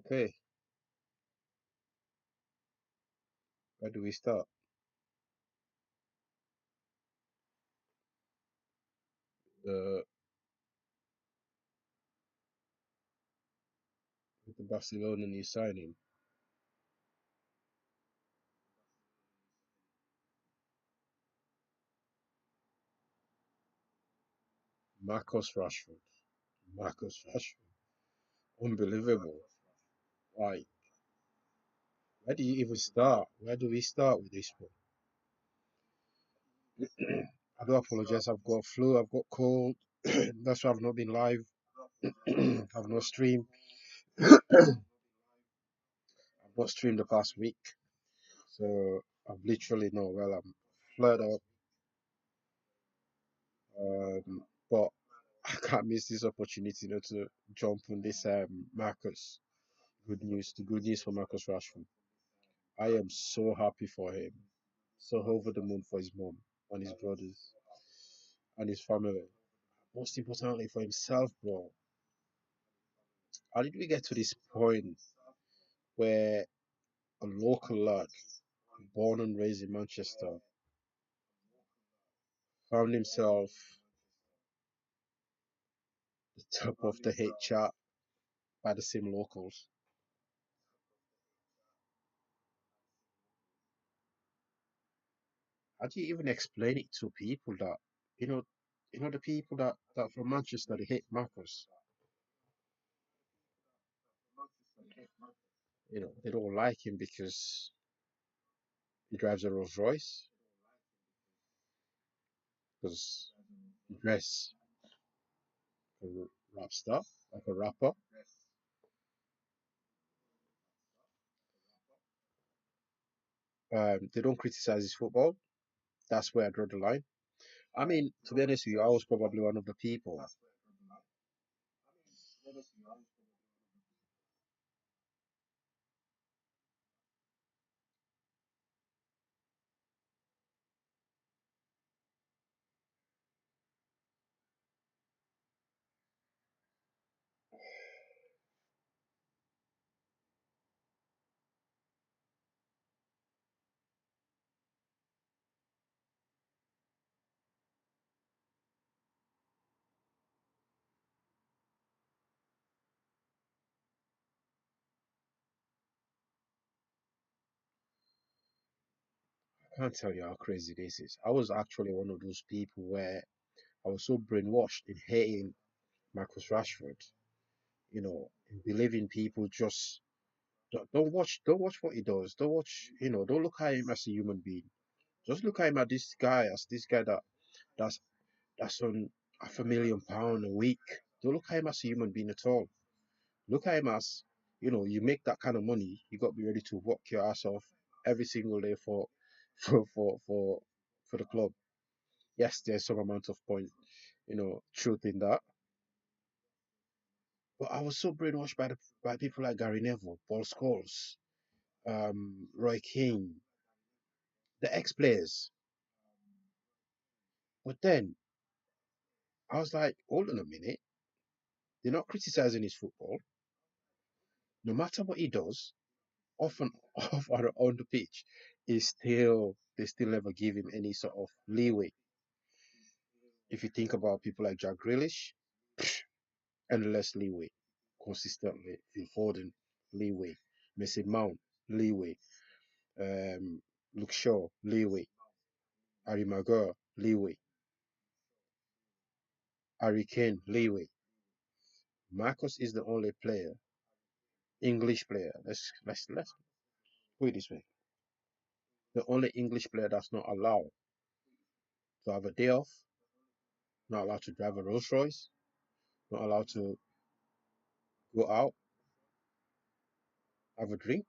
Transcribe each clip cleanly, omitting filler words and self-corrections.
Okay, where do we start? The with the Barcelona new signing, Marcus Rashford. Marcus Rashford, unbelievable. Like, where do you even start? Where do we start with this one? I do apologize. I've got flu. I've got cold. That's why I've not been live. I've not streamed. I've not streamed the past week. So I've literally no. Well, I'm flared up. But I can't miss this opportunity, to jump on this Marcus. Good news. The good news for Marcus Rashford. I am so happy for him. So over the moon for his mom and his brothers and his family. Most importantly for himself, bro. How did we get to this point where a local lad, born and raised in Manchester, found himself the top of the hit chart by the same locals? How do you even explain it to people that you know the people that from Manchester they hate Marcus? They don't like him because he drives a Rolls Royce, because he dress a rap star, like a rapper. They don't criticize his football. That's where I draw the line. I mean, to be honest with you, I was probably one of the people. I can't tell you how crazy this is. I was actually one of those people where I was so brainwashed in hating Marcus Rashford, in believing people just don't watch what he does. Don't watch, don't look at him as a human being. Just look at him as this guy that's that's on £500,000 a week. Don't look at him as a human being at all. Look at him as, you make that kind of money, you got to be ready to work your ass off every single day for for for for the club. Yes, there's some amount of point, truth in that. But I was so brainwashed by people like Gary Neville, Paul Scholes, Roy Keane, the ex-players. But then I was like, hold on a minute, they're not criticizing his football. No matter what he does, off and off or on the pitch, they still never give him any sort of leeway. If you think about people like Jack Grealish, endless leeway, consistently. Phil Foden, leeway. Messi Mount, leeway. Um, Luke Shaw, leeway. Harry Maguire, leeway. Harry Kane, leeway. Marcus is the only player, English player. Let's put it this way: the only English player that's not allowed to have a day off, not allowed to drive a Rolls Royce, not allowed to go out, have a drink,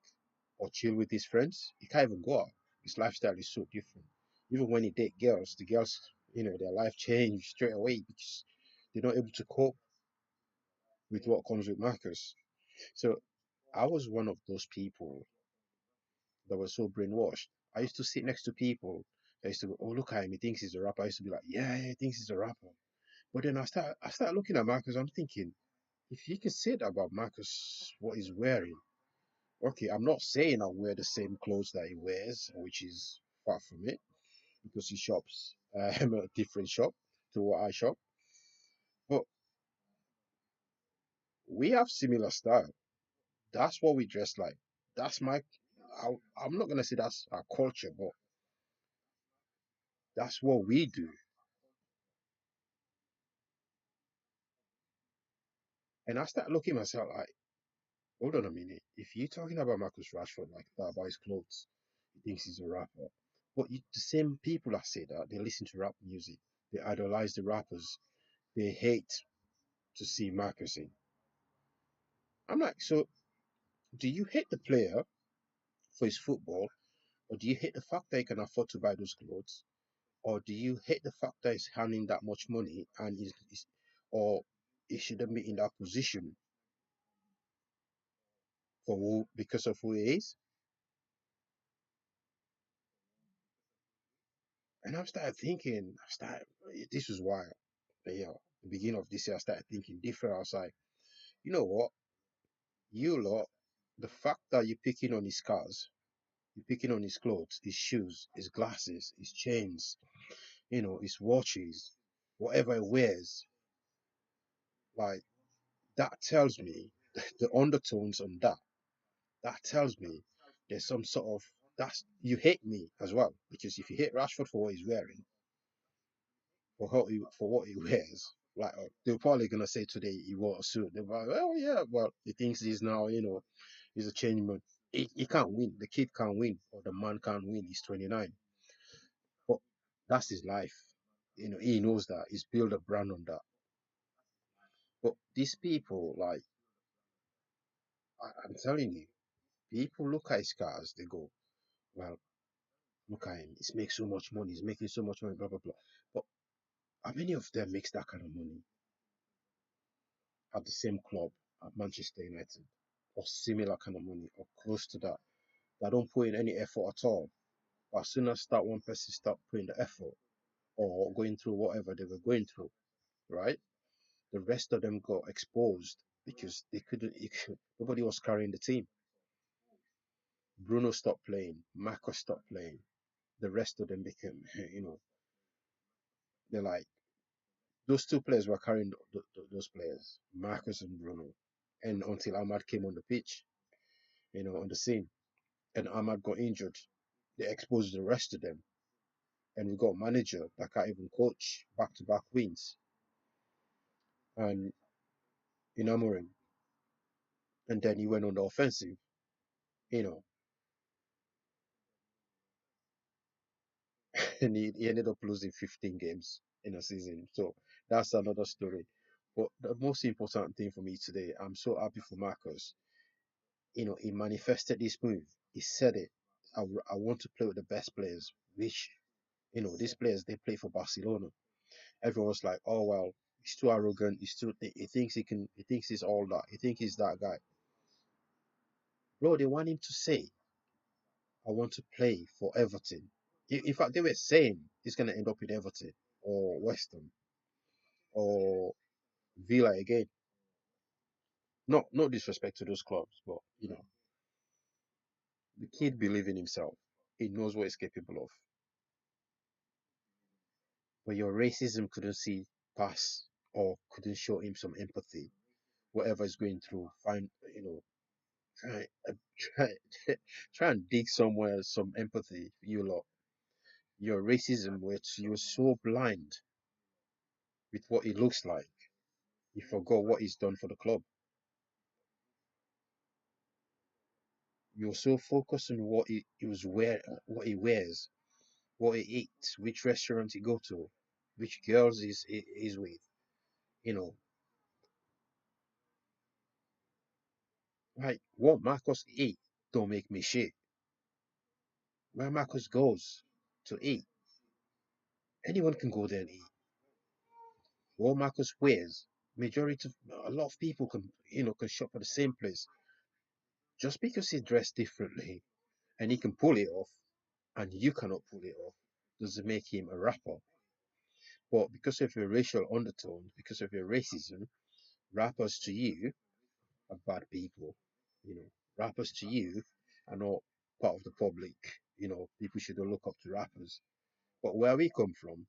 or chill with his friends. He can't even go out. His lifestyle is so different. Even when he date girls, the girls, their life change straight away because they're not able to cope with what comes with Marcus. So I was one of those people that was so brainwashed. I used to sit next to people. I used to go, oh, look at him, he thinks he's a rapper. I used to be like, yeah, he thinks he's a rapper. But then I start looking at Marcus, I'm thinking, if you can say that about Marcus, what he's wearing, okay, I'm not saying I wear the same clothes that he wears, which is far from it, because he shops a different shop to what I shop. But we have similar style. That's what we dress like. That's my. I'm not gonna say that's our culture, but that's what we do. And I start looking at myself like, hold on a minute. If you're talking about Marcus Rashford like that about his clothes, he thinks he's a rapper. But the same people that say that they listen to rap music, they idolize the rappers, they hate to see Marcus in. I'm like, so do you hate the player for his football, or do you hate the fact that he can afford to buy those clothes, or do you hate the fact that he's handling that much money and or he shouldn't be in that position because of who he is? And I started thinking, this was why, the beginning of this year, I started thinking different. I was like, you know what, you lot, the fact that you're picking on his cars, you're picking on his clothes, his shoes, his glasses, his chains, his watches, whatever he wears, like that tells me the undertones on that tells me there's some sort of that's you hate me as well because if you hate Rashford for what he's wearing, for what he wears, like they're probably gonna say today he wore a suit. They're like, oh yeah, well he thinks he's now he's a changeman. He can't win. The kid can't win, or the man can't win. He's 29, but that's his life. He knows that. He's built a brand on that. But these people, like I'm telling you, people look at his cars, they go, well, look at him. He's making so much money. He's making so much money, blah, blah, blah. But how many of them makes that kind of money at the same club at Manchester United or similar kind of money or close to that? That don't put in any effort at all. But as soon as that one person start putting the effort or going through whatever they were going through, right? The rest of them got exposed because they couldn't, nobody was carrying the team. Bruno stopped playing, Marcus stopped playing. The rest of them became, they're like, those two players were carrying those players, Marcus and Bruno. And until Ahmad came on the pitch, on the scene, and Ahmad got injured, they exposed the rest of them. And we got a manager that can't even coach back to back wins. And Inamorim. And then he went on the offensive, you know, and he ended up losing 15 games in a season. So that's another story. But the most important thing for me today, I'm so happy for Marcus. He manifested this move. He said it. I want to play with the best players, which, these players, they play for Barcelona. Everyone's like, oh, well, he's too arrogant. He thinks he thinks he's all that. He thinks he's that guy. Bro, they want him to say, I want to play for Everton. In fact, they were saying he's going to end up in Everton or West Ham or Villa again. Not no disrespect to those clubs, but the kid believes in himself. He knows what he's capable of. But your racism couldn't see past or couldn't show him some empathy. Whatever he's going through, find try try try and dig somewhere some empathy. You lot, your racism, which you're so blind with what it looks like, you forgot what he's done for the club. You're so focused on what he wears, what he eats, which restaurant he go to, which girls he's with. You know, like what Marcus eat don't make me shit. Where Marcus goes to eat, anyone can go there and eat. What Marcus wears, majority of a lot of people can shop at the same place. Just because he dressed differently and he can pull it off, and you cannot pull it off, doesn't make him a rapper. But because of your racial undertones, because of your racism, rappers to you are bad people. You know, rappers to you are not part of the public. You know, people shouldn't look up to rappers. But where we come from,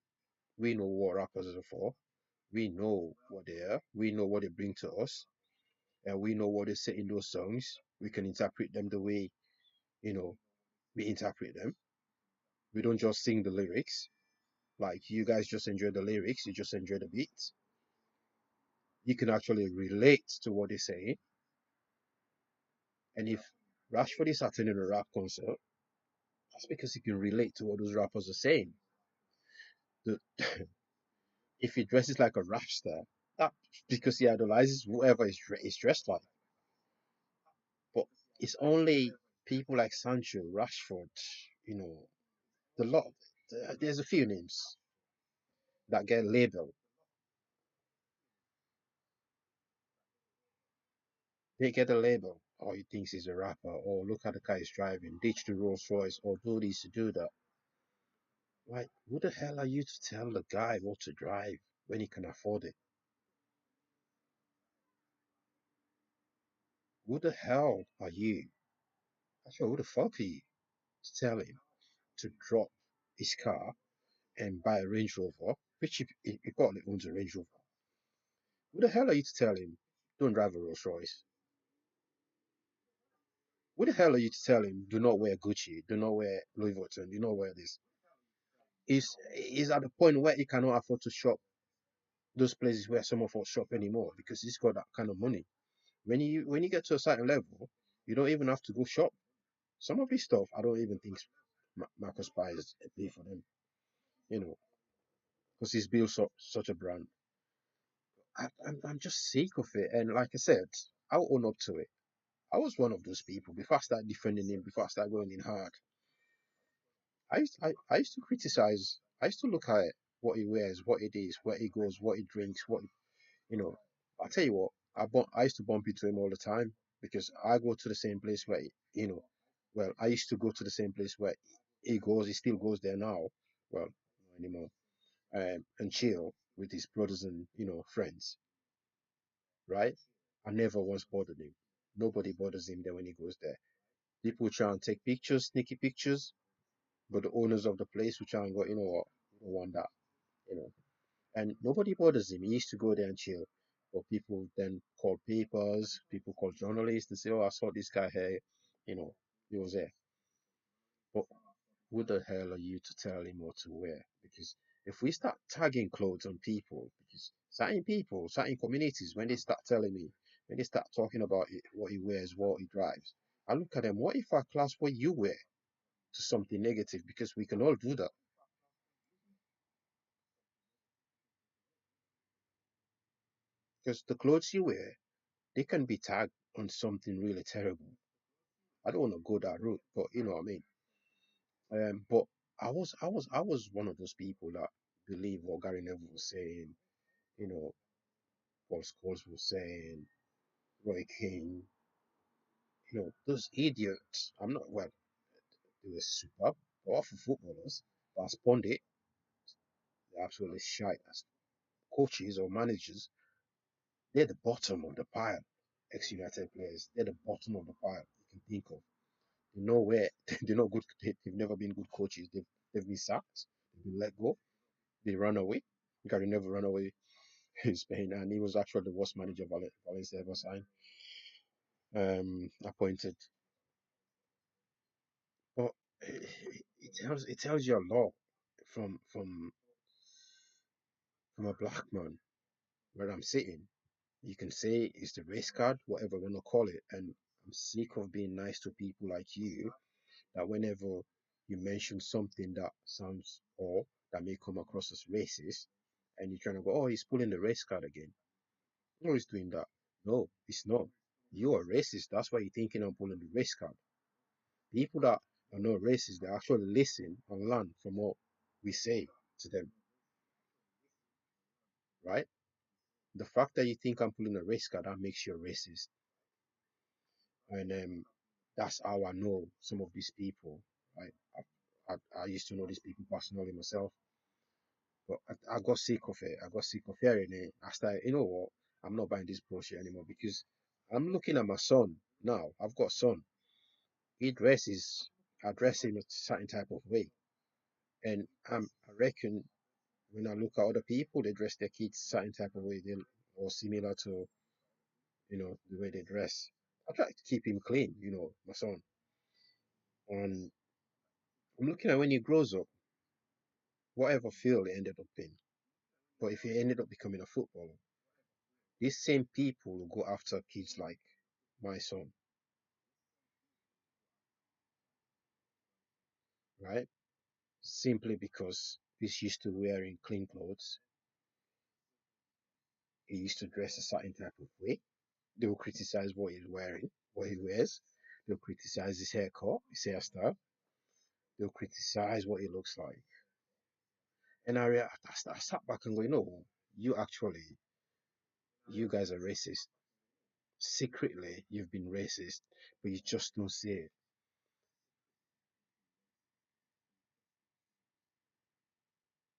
we know what rappers are for. We know what they are. We know what they bring to us, and we know what they say in those songs. We can interpret them the way you know we interpret them. We don't just sing the lyrics. Like you guys just enjoy the lyrics, you just enjoy the beats. You can actually relate to what they're saying. And if Rashford is attending a rap concert, that's because he can relate to what those rappers are saying. The, if he dresses like a rap star, that because he idolizes whoever is dressed like. But it's only people like Sancho, Rashford, you know, the lot. There's a few names that get labeled. They get a label. Oh, he thinks he's a rapper. Or look at the car he's driving. Ditch the Rolls Royce. Or do this to do that. Like, who the hell are you to tell the guy what to drive when he can afford it? Who the hell are you? Actually, who the fuck are you to tell him to drop his car and buy a Range Rover, which he probably owns a Range Rover. Who the hell are you to tell him don't drive a Rolls Royce? Who the hell are you to tell him do not wear Gucci, do not wear Louis Vuitton, do not wear this? Is at the point where he cannot afford to shop those places where some of us shop anymore because he's got that kind of money. When you get to a certain level, you don't even have to go shop. Some of his stuff, I don't even think Marcus buys a pay for them, you know, because he's built such a brand. I'm just sick of it, and like I said, I'll own up to it. I was one of those people. Before I started defending him, before I started going in hard, I used to criticize. I used to look at what he wears, what he does, where he goes, what he drinks, you know. I tell you what, I used to bump into him all the time because I go to the same place where well, I used to go to the same place where he goes. He still goes there now. Well, not anymore. And chill with his brothers and friends, right? I never once bothered him. Nobody bothers him there when he goes there. People try and take pictures, sneaky pictures, but the owners of the place will try and go, you know what, we don't want that, you know. And nobody bothers him. He used to go there and chill. But people then call papers, people call journalists and say, oh, I saw this guy here, you know, he was there. But who the hell are you to tell him what to wear? Because if we start tagging clothes on people, because certain people, certain communities, when they start telling me, when they start talking about it, what he wears, what he drives, I look at them, what if I class what you wear to something negative? Because we can all do that. Because the clothes you wear, they can be tagged on something really terrible. I don't want to go that route, but you know what I mean. But I was one of those people that believe what Gary Neville was saying, you know, Paul Scholes was saying, Roy King, those idiots. I'm not well, they were superb, awful footballers, but as pundit, they're absolutely shite as coaches or managers. They're the bottom of the pile. Ex-United players, they're the bottom of the pile you can think of. They know where they're not good. They've never been good coaches. They've been sacked. They've been let go. They run away. Gary never ran away in Spain, and he was actually the worst manager Valencia ever signed. Appointed, but it tells you a lot from a black man where I'm sitting. You can say it's the race card, whatever you want to call it, and I'm sick of being nice to people like you. That whenever you mention something that sounds or that may come across as racist, and you're trying to go, oh, he's pulling the race card again. No, he's doing that. No, it's not. You're a racist. That's why you're thinking I'm pulling the race card. People that are not racist, they actually listen and learn from what we say to them, right? The fact that you think I'm pulling a race card, that makes you a racist. And that's how I know some of these people, right? I used to know these people personally myself, but I got sick of it. I got sick of hearing it. I started, you know what? I'm not buying this bullshit anymore because I'm looking at my son now. I've got a son. He dresses, I dress him a certain type of way. And I reckon when I look at other people, they dress their kids a certain type of way, or similar to, the way they dress. I try to keep him clean, my son. And I'm looking at when he grows up, whatever field he ended up in. But if he ended up becoming a footballer, these same people will go after kids like my son, right? Simply because he's used to wearing clean clothes. He used to dress a certain type of way. They will criticize what he's wearing, what he wears. They'll criticize his haircut, his hairstyle. They'll criticize what he looks like. And I sat back and go, you actually, you guys are racist. Secretly, you've been racist, but you just don't see it.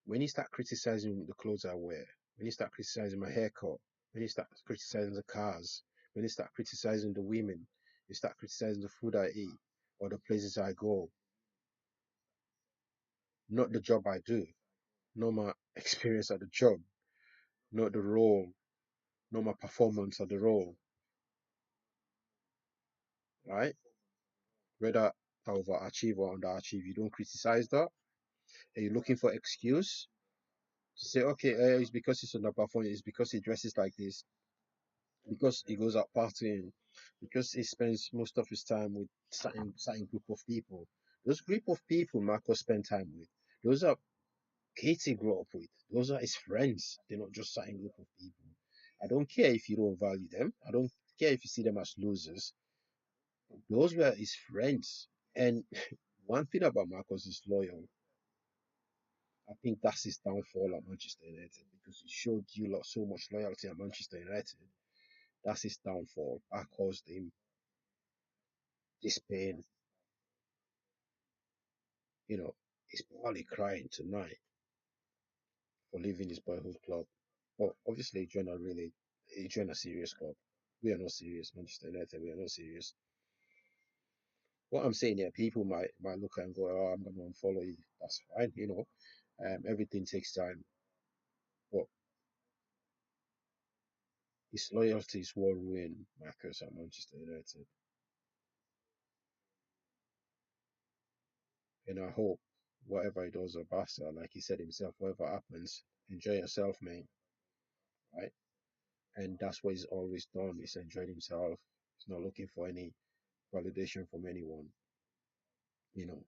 When you start criticizing the clothes I wear, when you start criticizing my haircut, when you start criticizing the cars, when you start criticizing the women, you start criticizing the food I eat or the places I go, not the job I do, not my experience at the job, not the role, not my performance at the role, right? Whether I overachieve or underachieve, you don't criticize that. Are you looking for excuse to say, okay, it's because he's underperforming, it's because he dresses like this, because he goes out partying, because he spends most of his time with certain group of people. Those group of people Marco spend time with, those are kids he grew up with. Those are his friends. They're not just certain group of people. I don't care if you don't value them. I don't care if you see them as losers. Those were his friends. And one thing about Marcos is loyal. I think that's his downfall at Manchester United because he showed you lot so much loyalty at Manchester United. That's his downfall. I caused him this pain. He's probably crying tonight for leaving his boyhood club. Well, obviously, he joined a serious club. We are not serious, Manchester United. We are not serious. What I'm saying here, people might look and go, "Oh, I'm gonna unfollow you." That's fine. Everything takes time. But his loyalty is what ruined Marcus at Manchester United. And I hope whatever he does at Barca, like he said himself, whatever happens, enjoy yourself, mate. Right? And that's what he's always done. He's enjoyed himself. He's not looking for any validation from anyone. You know.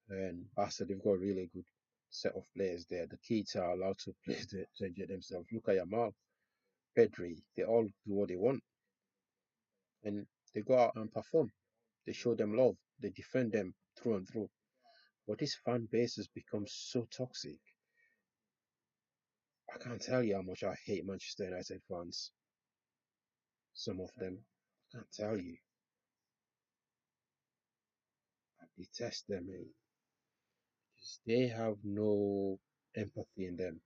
And Barca, they've got a really good set of players there. The kids are allowed to play to enjoy themselves. Look at Yamal, Pedri. They all do what they want, and they go out and perform. They show them love. They defend them through and through. But this fan base has become so toxic. I can't tell you how much I hate Manchester United fans. Some of them, I can't tell you. I detest them, mate. Because they have no empathy in them.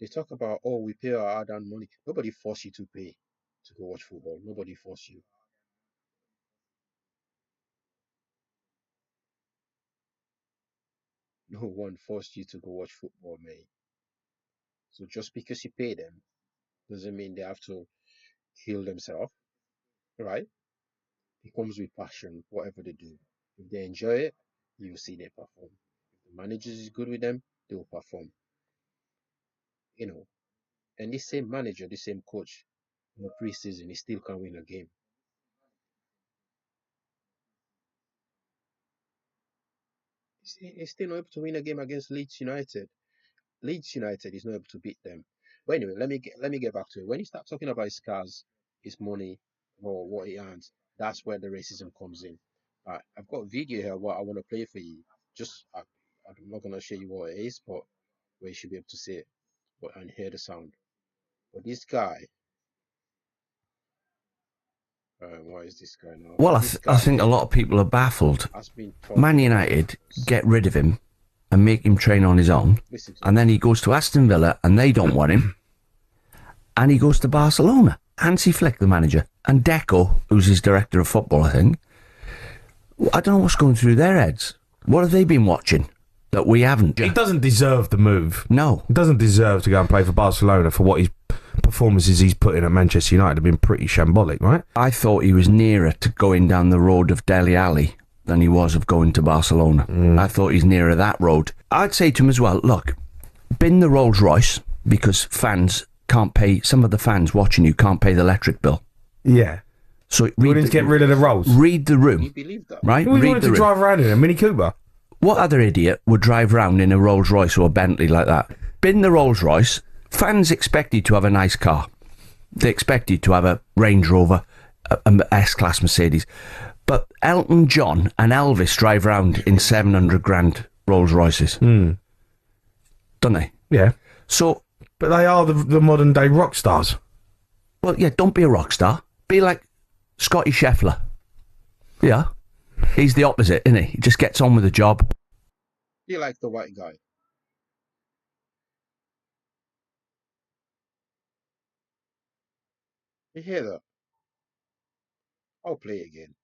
They talk about, oh, we pay our hard-earned money. Nobody forced you to pay to go watch football. Nobody forced you. No one forced you to go watch football, mate. So just because you pay them doesn't mean they have to kill themselves, right? It comes with passion, whatever they do. If they enjoy it, you'll see they perform. If the manager is good with them, they'll perform. You know, and this same manager, this same coach, in the preseason, he still can't win a game. He's still not able to win a game against Leeds United. Leeds United is not able to beat them. But anyway, let me get back to it. When you start talking about his cars, his money, or what he earns, that's where the racism comes in. I've got a video here what I want to play for you. I'm not gonna show you what it is, but where you should be able to see it and hear the sound. But this guy, what is this guy now? Well, This I guy think a lot of people are baffled. has been Man talking about United, get rid of him. and make him train on his own. And then he goes to Aston Villa and they don't want him. And he goes to Barcelona. Hansi Flick, the manager, and Deco, who's his director of football, I think. I don't know what's going through their heads. What have they been watching that we haven't? He doesn't deserve the move. No. He doesn't deserve to go and play for Barcelona for what his performances he's put in at Manchester United have been pretty shambolic, right? I thought he was nearer to going down the road of Dele Alli than he was of going to Barcelona. I thought he's nearer that road. I'd say to him as well, look, bin the Rolls Royce because fans can't pay, some of the fans watching you can't pay the electric bill. Yeah. So We need to get rid of the Rolls. Read the room. You believe that? Right? We Read wanted the to room. drive around in a Mini Cooper. What other idiot would drive around in a Rolls Royce or a Bentley like that? Bin the Rolls Royce. Fans expect you to have a nice car. They expect you to have a Range Rover, an S-Class Mercedes. But Elton John and Elvis drive around in 700 grand Rolls Royces. Don't they? Yeah. So, But they are the modern day rock stars. well, yeah, don't be a rock star. Be like Scotty Scheffler. Yeah. He's the opposite, isn't he? He just gets on with the job. You like the white guy. You hear that? I'll play again.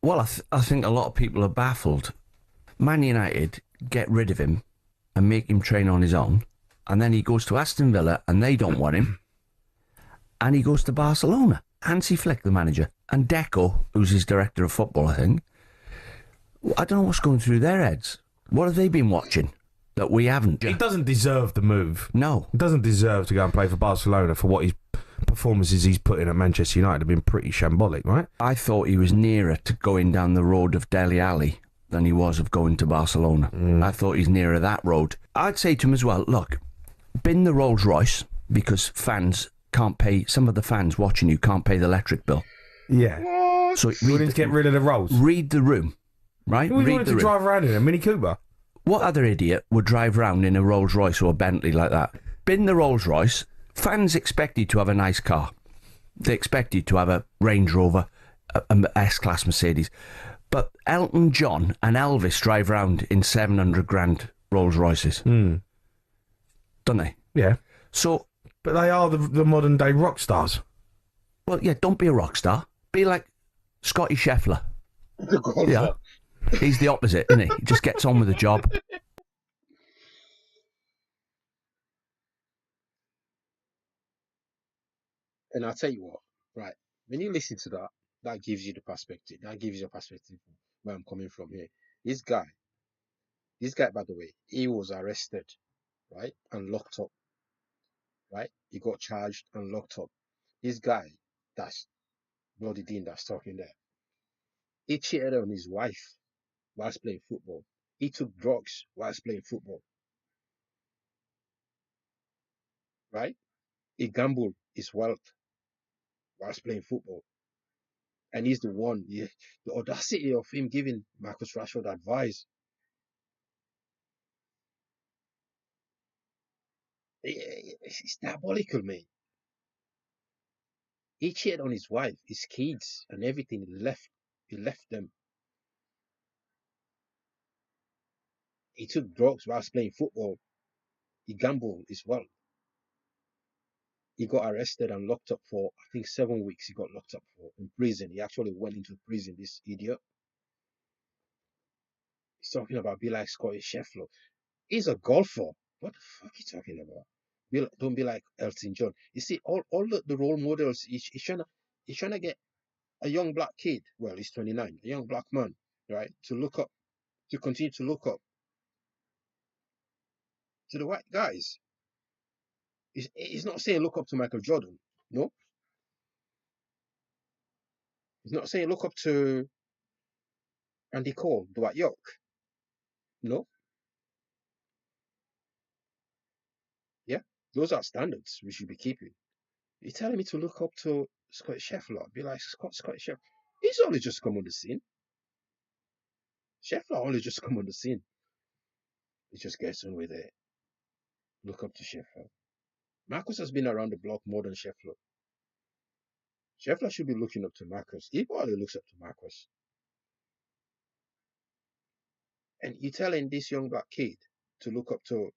Well, I think a lot of people are baffled. Man United get rid of him and make him train on his own. And then he goes to Aston Villa and they don't want him. And he goes to Barcelona. Hansi Flick, the manager, and Deco, who's his director of football, I think. I don't know what's going through their heads. What have they been watching that we haven't? He doesn't deserve the move. No. He doesn't deserve to go and play for Barcelona for what his performances he's put in at Manchester United have been pretty shambolic, right? I thought he was nearer to going down the road of Dele Alli than he was of going to Barcelona. I thought he's nearer that road. I'd say to him as well, look, bin the Rolls Royce because fans can't pay, some of the fans watching you can't pay the electric bill. Yeah. What? So We need to get rid of the Rolls. read the room, right? We Read wanted the to room. drive around in a Mini Cooper. What other idiot would drive around in a Rolls Royce or a Bentley like that? Bin the Rolls Royce. Fans expect you to have a nice car. They expect you to have a Range Rover, an S-Class Mercedes. But Elton John and Elvis drive around in 700 grand Rolls Royces. Don't they? Yeah. So, But they are the modern day rock stars. well, yeah, don't be a rock star. Be like Scotty Scheffler. The golfer. Yeah. He's the opposite, isn't he? He just gets on with the job. And I'll tell you what, right? When you listen to that, that gives you the perspective. That gives you a perspective where I'm coming from here. This guy, by the way, he was arrested, right? And locked up, right? He got charged and locked up. This guy, that's Bloody Dean that's talking there. He cheated on his wife whilst playing football. He took drugs whilst playing football, right? He gambled his wealth whilst playing football. And he's the one, the audacity of him giving Marcus Rashford advice. It's diabolical, man. He cheated on his wife, his kids, and everything. He left them. He took drugs whilst playing football. He gambled as well. He got arrested and locked up for, I think, 7 weeks. He got locked up for in prison. He actually went into prison, this idiot. He's talking about be like Scotty Scheffler. He's a golfer. What the fuck are you talking about? Don't be like Elton John. You see, all the role models, he's trying to get a young black kid, well, he's 29, a young black man, right, to look up, to continue to look up to the white guys. He's not saying look up to Michael Jordan. No. He's not saying look up to Andy Cole, Dwight York. No. Yeah. Those are standards we should be keeping. You're telling me to look up to Scotty Scheffler, be like Scotty Scheffler. He's only just come on the scene. Scheffler only just come on the scene. He just gets on with it. Look up to Scheffler. Marcus has been around the block more than Scheffler. Scheffler should be looking up to Marcus. He probably looks up to Marcus. And you're telling this young black kid to look up to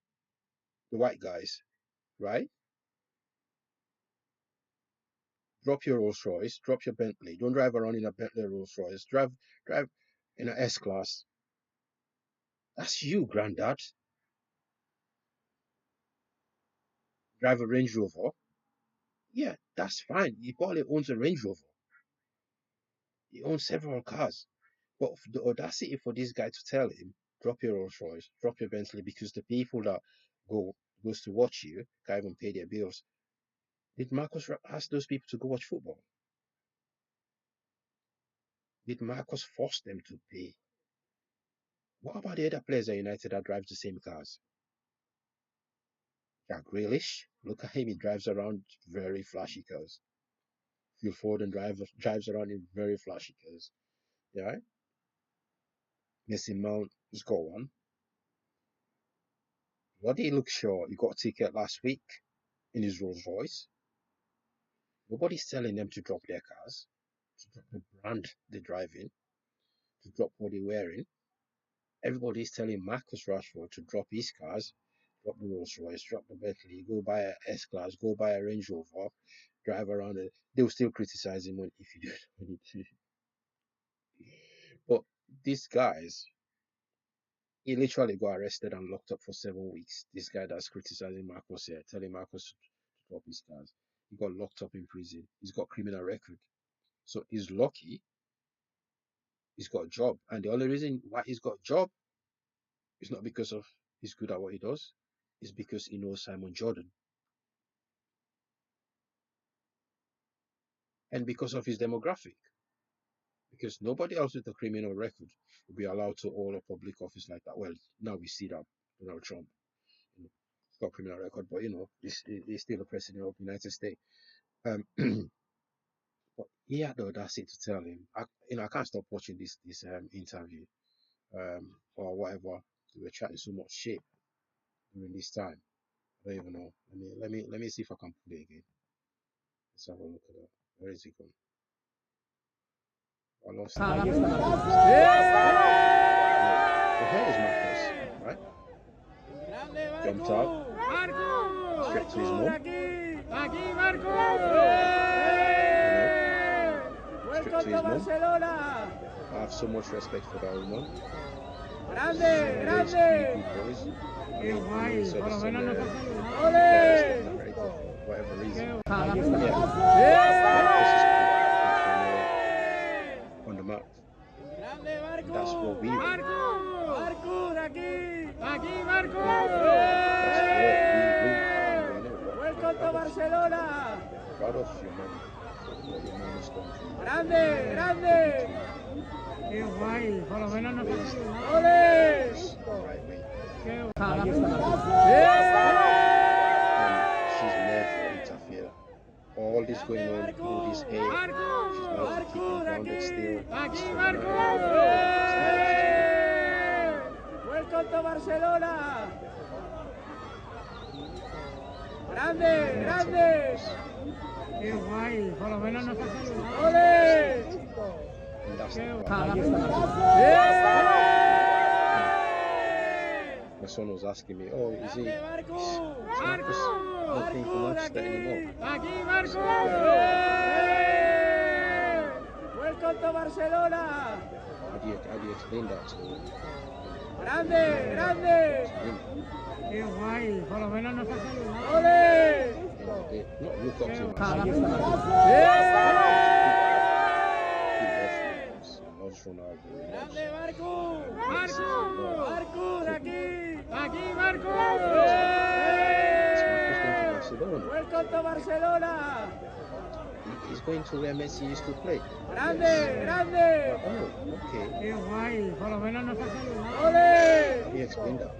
the white guys, right? Drop your Rolls Royce, drop your Bentley. Don't drive around in a Bentley Rolls Royce. Drive in an S class. That's you, granddad. Drive a Range Rover. Yeah, that's fine. He probably owns a Range Rover. He owns several cars. But the audacity for this guy to tell him, drop your Rolls Royce, drop your Bentley, because the people that goes to watch you can't even pay their bills. Did Marcus ask those people to go watch football? Did Marcus force them to pay? What about the other players at United that drives the same cars? Jack Grealish, look at him, he drives around very flashy cars. Phil Foden drives around in very flashy cars. Yeah. Messi Mount has got one. Roddy looks sure he got a ticket last week in his Rolls Royce. Nobody's telling them to drop their cars, to drop the brand they're driving, to drop what they're wearing. Everybody's telling Marcus Rashford to drop his cars, drop the Rolls Royce, drop the Bentley, go buy a S Class, go buy a Range Rover, drive around it. They'll still criticize him if you do it. But these guys, he literally got arrested and locked up for 7 weeks. This guy that's criticizing Marcus here, telling Marcus to drop his cars. He got locked up in prison. He's got criminal record. So he's lucky he's got a job. And the only reason why he's got a job is not because of he's good at what he does. It's because he knows Simon Jordan. And because of his demographic. Because nobody else with a criminal record will be allowed to hold a public office like that. Well, now we see that Donald Trump, he's got a criminal record, but he's still the president of the United States. But he had the audacity to tell him, I can't stop watching this interview, or whatever. They were chatting so much shit during this time. I don't even know. Let me see if I can put it again. Let's have a look at that. Where is it gone? I lost it. The hair is Marcus, right? Jumped out, straight to his mom. Straight to his mom. I have so much respect for that woman. She raised 3 good boys. I mean, he's sort of some got arrested in America for whatever reason. On the map. And that's what we want. Welcome to Barcelona. Proud of your mom. What your mom has done for you. Grande. Qué guay. Por lo menos no pasa nada. Right way. And she's never interfered. All this going on, all this hate, she's now to keep him grounded still. Welcome to Barcelona. Grande. Qué guay, por lo menos no pasa nada. And that's the my son was asking me, oh, is Marcus not playing for Manchester anymore? Welcome to Barcelona. How do you explain that to him? Grande. Qué guay, por lo menos no pasa nada. Not look up to him. He loves Ronaldo. Aquí, Marcos. Marcos going to Barcelona. Welcome to Barcelona. He's going to where Messi used to play. Grande. Oh, okay. Qué guay, por lo menos no pasa nada. How do you explain that?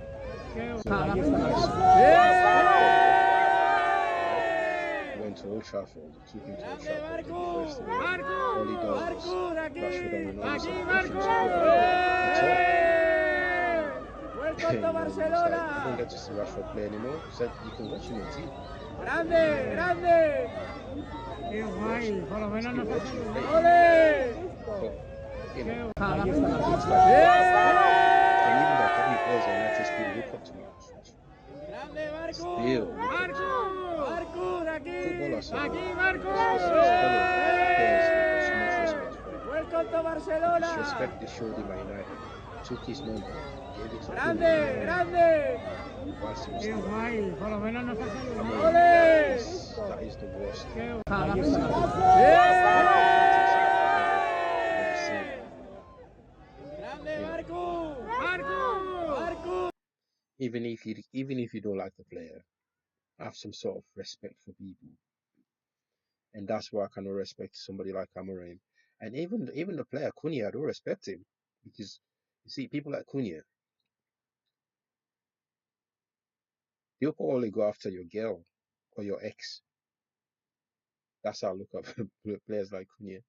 Went to Old Trafford, took him to Old Trafford, the first day. All he does was Rashford and Ronaldo celebrations. Welcome to Barcelona. I don't get to see Rashford play anymore. He said you can watch him on TV. Grande. Qué guay, por lo menos no pasa nada. But, you know, it's like, and even real. Footballers are this kind of players they've got so much respect for him. Welcome to The Barcelona. disrespect they showed him at United. Took his number, gave it to Grande, Cunha, grande. whilst he was Qué still guay, alive. por lo menos nos ha I saludado. mean, that is the worst Qué toxicity I've ever seen. Grande, You know, Marco. even if you don't like the player, have some sort of respect for people, and that's why I cannot respect somebody like Amorim. And even the player Cunha, I don't respect him because you see people like Cunha, they'll only go after your girl or your ex. That's how I look at players like Cunha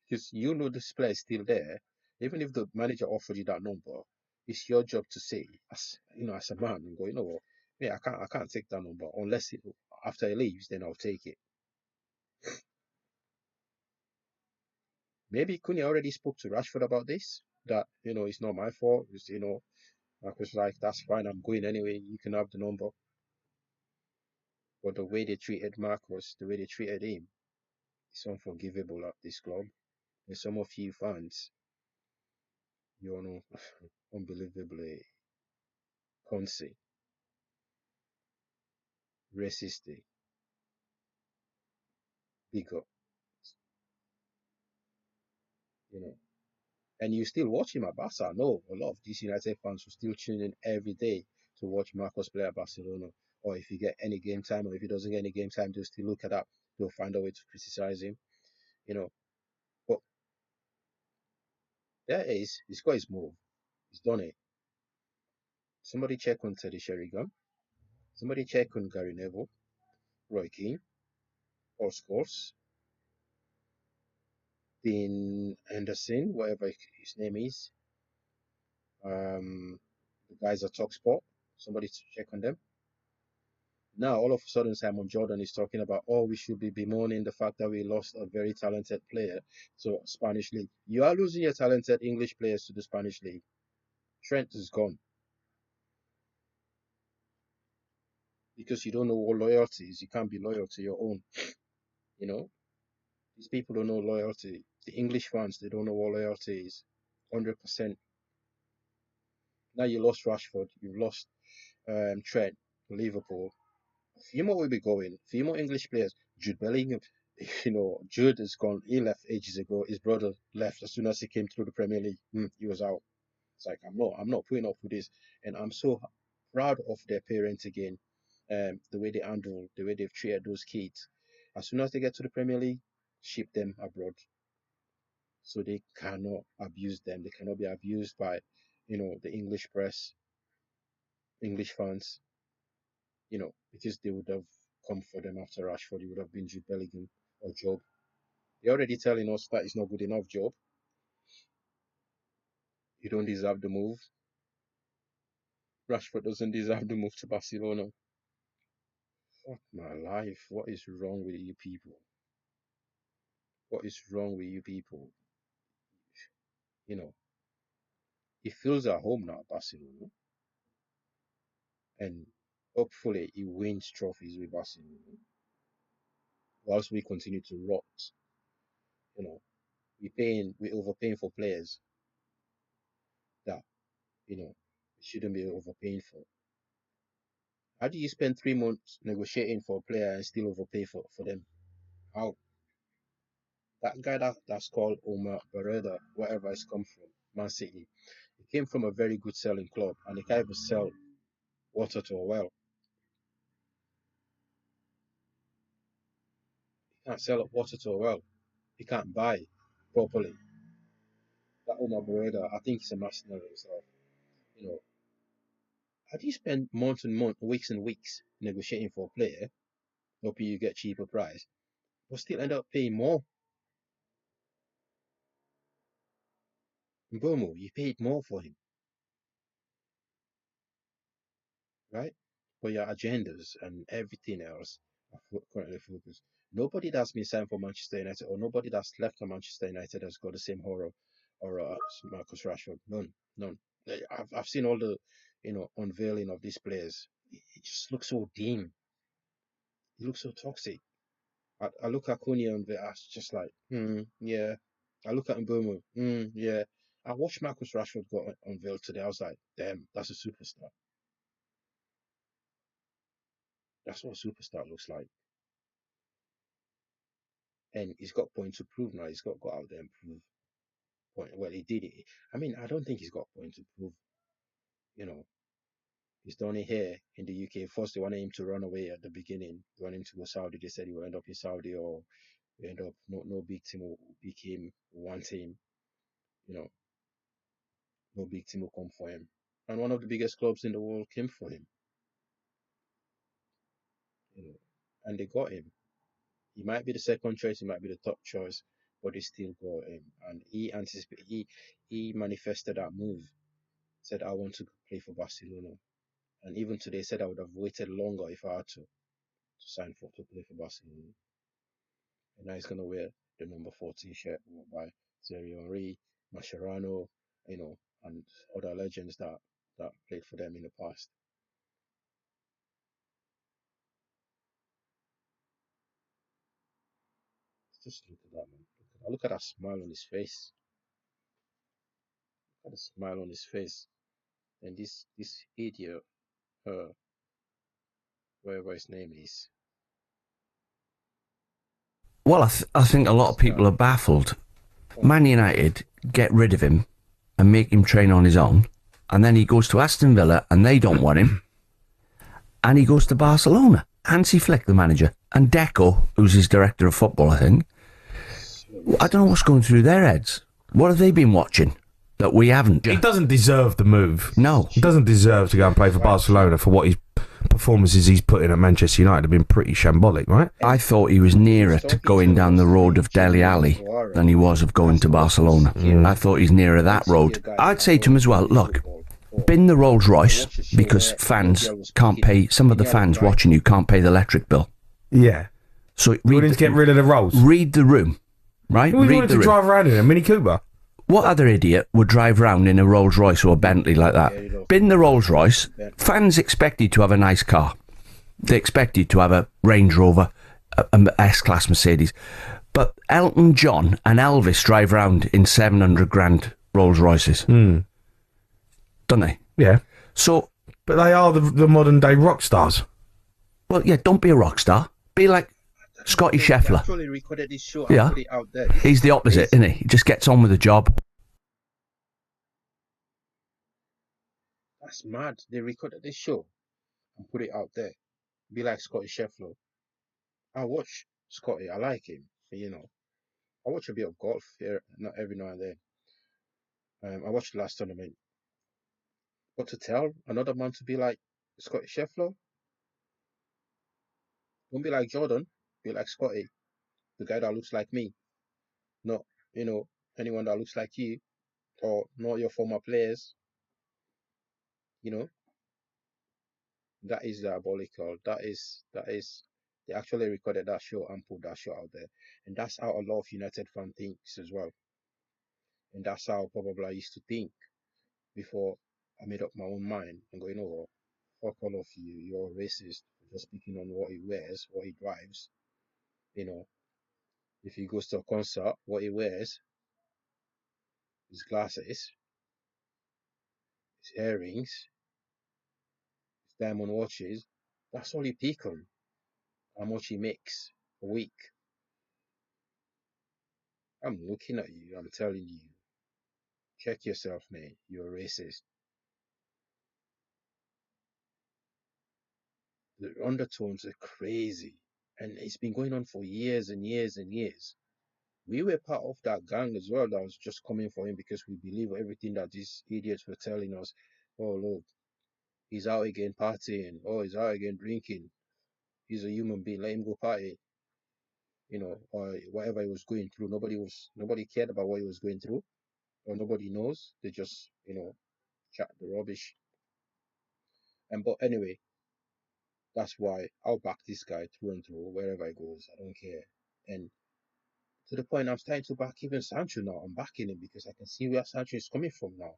because you know this player is still there. Even if the manager offered you that number, it's your job to say, as you know, as a man, and go, you know what, yeah, I can't take that number unless after he leaves, then I'll take it. Maybe Cunha already spoke to Rashford about this. That it's not my fault. It's, Marcus was like, that's fine. I'm going anyway. You can have the number. But the way they treated Marcus, the way they treated him, it's unforgivable at this club. And some of you fans, you're unbelievably consy, racist, bigot, you know. And you still watch him at Barca. I know a lot of these United fans will still tune in every day to watch Marcos play at Barcelona. Or if he get any game time, or if he doesn't get any game time, they'll still look at that. They'll find a way to criticize him, you know. But there it is. He's got his move. He's done it. Somebody check on Teddy Sheringham. Somebody check on Gary Neville, Roy Keane, or Scholes, Dean Anderson, whatever his name is. The guys at Talksport. Somebody to check on them. Now, all of a sudden, Simon Jordan is talking about, oh, we should be bemoaning the fact that we lost a very talented player to Spanish league. You are losing your talented English players to the Spanish league. Trent is gone because you don't know what loyalty is. You can't be loyal to your own. You know, these people don't know loyalty. The English fans, they don't know what loyalty is. 100%. Now you lost Rashford. You've lost Trent to Liverpool. A few more will be going. A few more English players. Jude Bellingham. Jude is gone. He left ages ago. His brother left as soon as he came through the Premier League. He was out. It's like I'm not putting up with this, and I'm so proud of their parents again. The way they handle, the way they've treated those kids. As soon as they get to the Premier League, ship them abroad, so they cannot abuse them. They cannot be abused by, the English press, English fans. Because they would have come for them after Rashford. It would have been Jude Bellingham or Job. They're already telling us that it's not good enough, Job. You don't deserve the move. Rashford doesn't deserve the move to Barcelona. Fuck my life. What is wrong with you people? What is wrong with you people? He feels at home now at Barcelona. And hopefully he wins trophies with Barcelona. Whilst we continue to rot. We're overpaying for players that, we shouldn't be overpaying for. How do you spend 3 months negotiating for a player and still overpay for them? How? That guy that's called Omar Bereda, wherever it's come from, Man City, he came from a very good selling club and he can't even sell water to a well. He can't sell water to a well. He can't buy properly. That Omar Bereda, I think he's a mercenary himself. How do you spend months and months, weeks and weeks negotiating for a player, hoping you get cheaper price, but still end up paying more? Mbomo, you paid more for him, right? But your agendas and everything else are currently focused. Nobody that's been signed for Manchester United or nobody that's left for Manchester United has got the same horror or Marcus Rashford. None. I've seen all the unveiling of these players. It just looks so dim. It looks so toxic. I look at Cunha and it's just like, yeah. I look at Mbomo, yeah. I watched Marcus Rashford got unveiled today. I was like, damn, that's a superstar. That's what a superstar looks like. And he's got point to prove now. He's got to go out there and prove point. Well, he did it. I mean, I don't think he's got point to prove. You know, he's done it here in the UK. First, they wanted him to run away at the beginning. They wanted him to go Saudi. They said he will end up in Saudi or end up no big team will became one team. You know, no big team will come for him. And one of the biggest clubs in the world came for him. You know, and they got him. He might be the second choice. He might be the top choice, but they still got him. And he manifested that move. Said, I want to play for Barcelona. And even today said I would have waited longer if I had to sign for to play for Barcelona. And now he's gonna wear the number 14 shirt worn by Thierry Henry, Mascherano, and other legends that played for them in the past. Just look at that, man. Look at that smile on his face. Look at the smile on his face. And this idiot, whatever his name is. Well, I think a lot of people are baffled. Man United get rid of him and make him train on his own, and then he goes to Aston Villa and they don't want him, and he goes to Barcelona. Hansi Flick, the manager, and Deco, who's his director of football, I think. I don't know what's going through their heads. What have they been watching that we haven't? He doesn't deserve the move. No. He doesn't deserve to go and play for Barcelona for what his performances he's put in at Manchester United have been pretty shambolic, right? I thought he was nearer to going down the road of Dele Alli than he was of going to Barcelona. I thought he's nearer that road. I'd say to him as well, look, bin the Rolls Royce, because fans can't pay, some of the fans watching you can't pay the electric bill. Yeah. So We need to get rid of the Rolls. read the room, right? We Read wanted the to room. drive around in a Mini Cooper. What other idiot would drive round in a Rolls Royce or a Bentley like that? Bin the Rolls Royce. Fans expect you to have a nice car. They expect you to have a Range Rover, a S-Class Mercedes. But Elton John and Elvis drive round in 700 grand Rolls Royces. Don't they? Yeah. So, But they are the modern day rock stars. well, yeah, don't be a rock star. Be like Scotty Scheffler. Actually recorded this show Yeah. and put it out there. He's the opposite, isn't he? He just gets on with the job. That's mad. They recorded this show and put it out there. Be like Scotty Scheffler. I watch Scotty. I like him. I watch a bit of golf here, not every now and then. I watched the last tournament. But to tell another man to be like Scotty Scheffler, don't be like Jordan. Be like Scotty, the guy that looks like me, not anyone that looks like you or not your former players. You know that is diabolical. That is. They actually recorded that show and put that show out there, and that's how a lot of United fan thinks as well. And that's how probably I used to think before I made up my own mind and go, what, fuck all of you, you're racist, just speaking on what he wears, what he drives. If he goes to a concert, what he wears, his glasses, his earrings, his diamond watches, that's all you pick on. How much he makes a week. I'm looking at you, I'm telling you, check yourself, man, you're a racist. The undertones are crazy. And it's been going on for years and years and years. We were part of that gang as well that was just coming for him because we believe everything that these idiots were telling us. Oh, look, he's out again partying. Oh, he's out again drinking. He's a human being. Let him go party. Or whatever he was going through. Nobody cared about what he was going through, or nobody knows. They just, chat the rubbish. But anyway, that's why I'll back this guy through and through wherever he goes. I don't care. And to the point I'm starting to back even Sancho now. I'm backing him because I can see where Sancho is coming from now.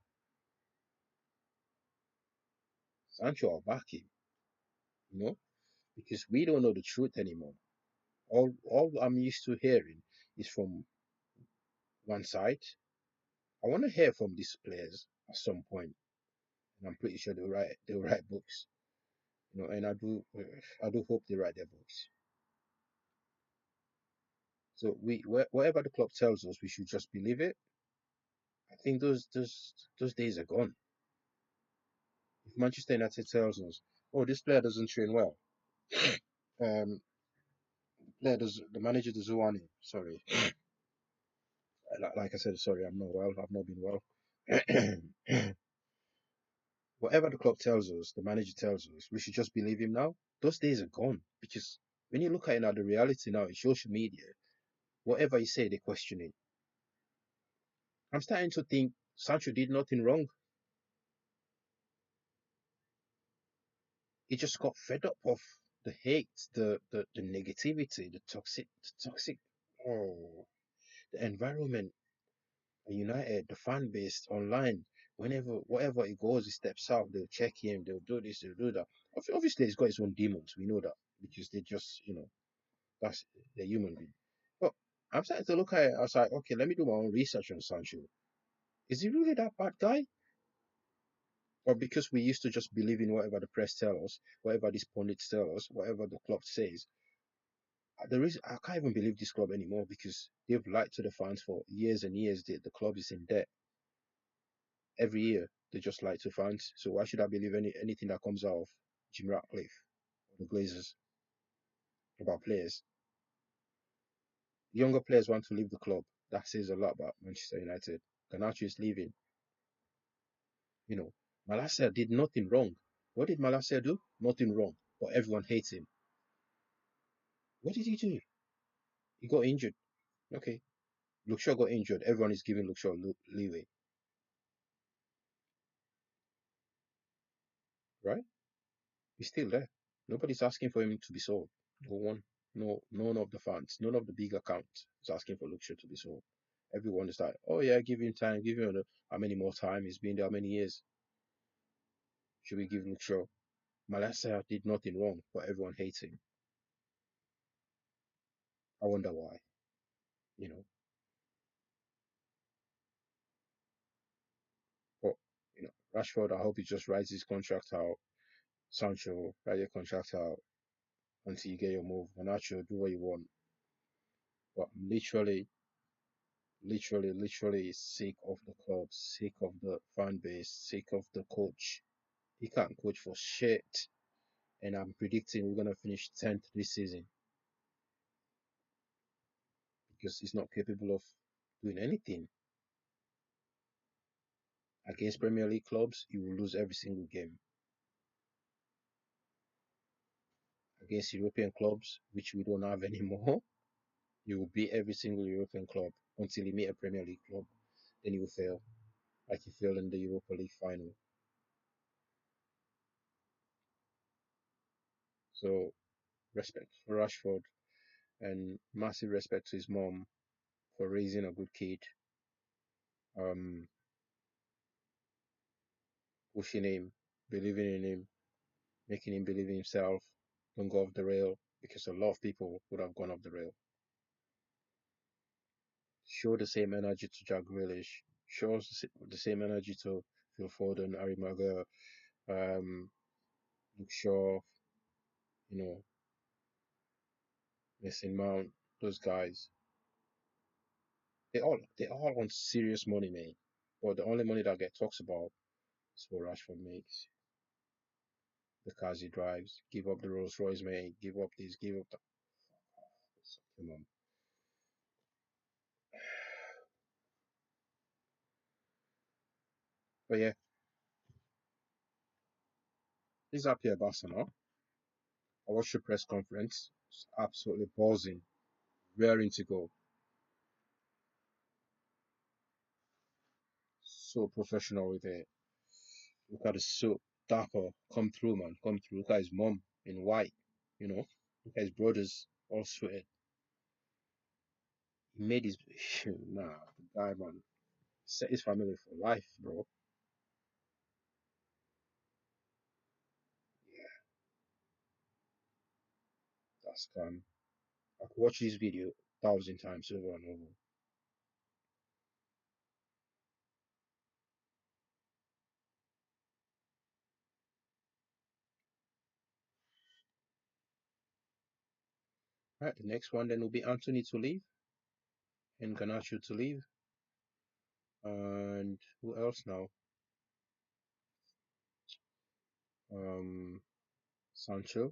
Sancho, I'll back him. you know, because we don't know the truth anymore. All I'm used to hearing is from one side. I want to hear from these players at some point, and I'm pretty sure they'll write books, and I do hope they write their books. So whatever the club tells us, we should just believe it. I think those days are gone. If Manchester United tells us, "Oh, this player doesn't train well," um, the manager doesn't want him. Sorry, like I said, sorry, I'm not well. I've not been well. Whatever the club tells us, the manager tells us, we should just believe him now. Those days are gone because when you look at it now, the reality now in social media, whatever you say, they question it. I'm starting to think Sancho did nothing wrong. He just got fed up of the hate, the negativity, the toxic, oh, the environment, at United, the fan base online. Whenever, whatever he goes, he steps out, they'll check him, they'll do this, they'll do that. Obviously, he's got his own demons. We know that because they just, that's the human being. But I'm starting to look at it. I was like, okay, let me do my own research on Sancho. Is he really that bad guy? Or because we used to just believe in whatever the press tell us, whatever these pundits tell us, whatever the club says. I can't even believe this club anymore because they've lied to the fans for years and years. The club is in debt every year. They just lie to fans. So why should I believe anything that comes out of Jim Ratcliffe or the Glazers about players? Younger players want to leave the club. That says a lot about Manchester United. Garnacho is leaving. You know, Malacia did nothing wrong. What did Malacia do? Nothing wrong. But everyone hates him. What did he do? He got injured. Okay. Luke Shaw got injured. Everyone is giving Luke Shaw leeway. Right? He's still there. Nobody's asking for him to be sold. No one. No, none of the fans, none of the big accounts is asking for Luke Shaw to be sold. Everyone is like, oh yeah, give him time, give him how many more time? He's been there how many years? Should we give Luke Shaw? Malacia did nothing wrong, but everyone hates him. I wonder why. You know, but Rashford. I hope he just writes his contract out. Sancho, write your contract out until you get your move. Garnacho, do what you want. But I'm literally sick of the club, sick of the fan base, sick of the coach. He can't coach for shit. And I'm predicting we're gonna finish 10th this season because he's not capable of doing anything. Against Premier League clubs, he will lose every single game. Against European clubs, which we don't have anymore, he will beat every single European club until he meet a Premier League club. Then he will fail, like he failed in the Europa League final. So respect for Rashford and massive respect to his mom for raising a good kid, um, pushing him, believing in him, making him believe in himself, don't go off the rail because a lot of people would have gone off the rail. Show the same energy to Jack Grealish. Show the same energy to Phil Foden, Harry Maguire, Luke Shaw, you know, Mason Mount, those guys. They all on serious money, man. But the only money that get talks about is what Rashford makes. The cars he drives. Give up the Rolls Royce, man. Give up this, give up that. Come on. But yeah, he's up here, Barcelona. I watched the press conference. It's absolutely buzzing, raring to go. So professional with it. Look at the so dapper. Come through, man. Come through. Look at his mom in white. Look at his brothers all sweated. He made his nah, the guy, man. Set his family for life, bro. scam. I could watch this video 1,000 times over and over. Right, the next one then will be Anthony to leave and Garnacho to leave. And who else now? Um, Sancho.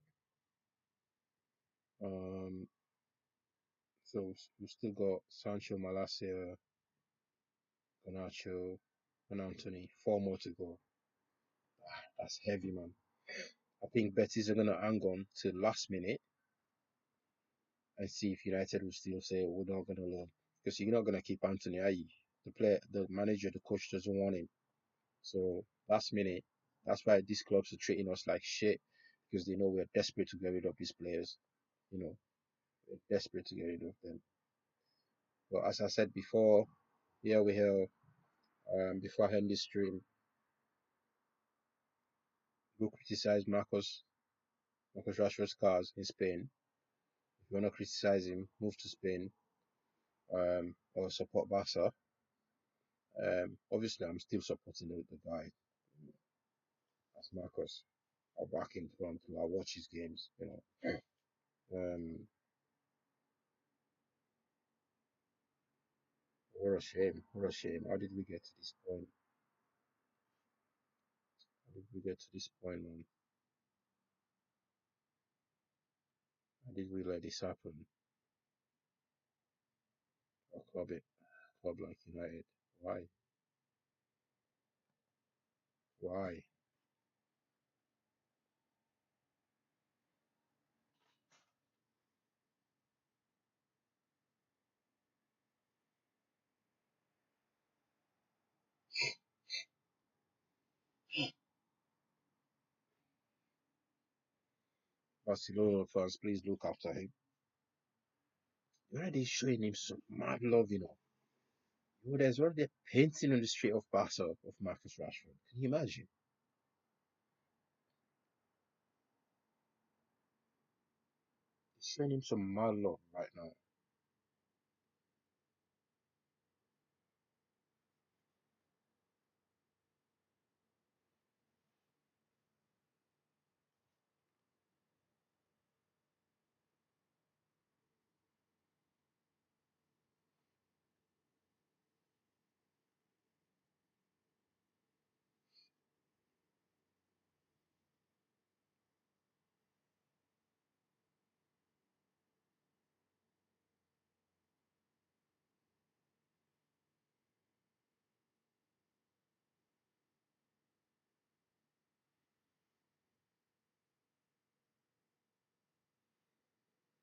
Um, so we still got Sancho, Malacia, Garnacho, and Anthony. Four more to go. That's heavy, man. I think Betis are gonna hang on to last minute and see if United will still say we're not gonna loan because you're not gonna keep Anthony, are you? The player, the manager, the coach doesn't want him. So last minute, that's why these clubs are treating us like shit because they know we're desperate to get rid of these players. You know, we're desperate to get rid of them. But as I said before, here we have before I end this stream, go criticize Marcus Rashford's cars in Spain. If you wanna criticize him, move to Spain, or support Barca. Obviously, I'm still supporting the guy. That's Marcus. I'll back him from. I'll watch his games. Um, what a shame. What a shame. How did we get to this point? How did we get to this point, man? How did we let this happen? A club like United. Why? Why? Barcelona fans, please look after him. You're already showing him some mad love, you know. There's already a painting on the street of Barca of Marcus Rashford. Can you imagine? He's showing him some mad love right now.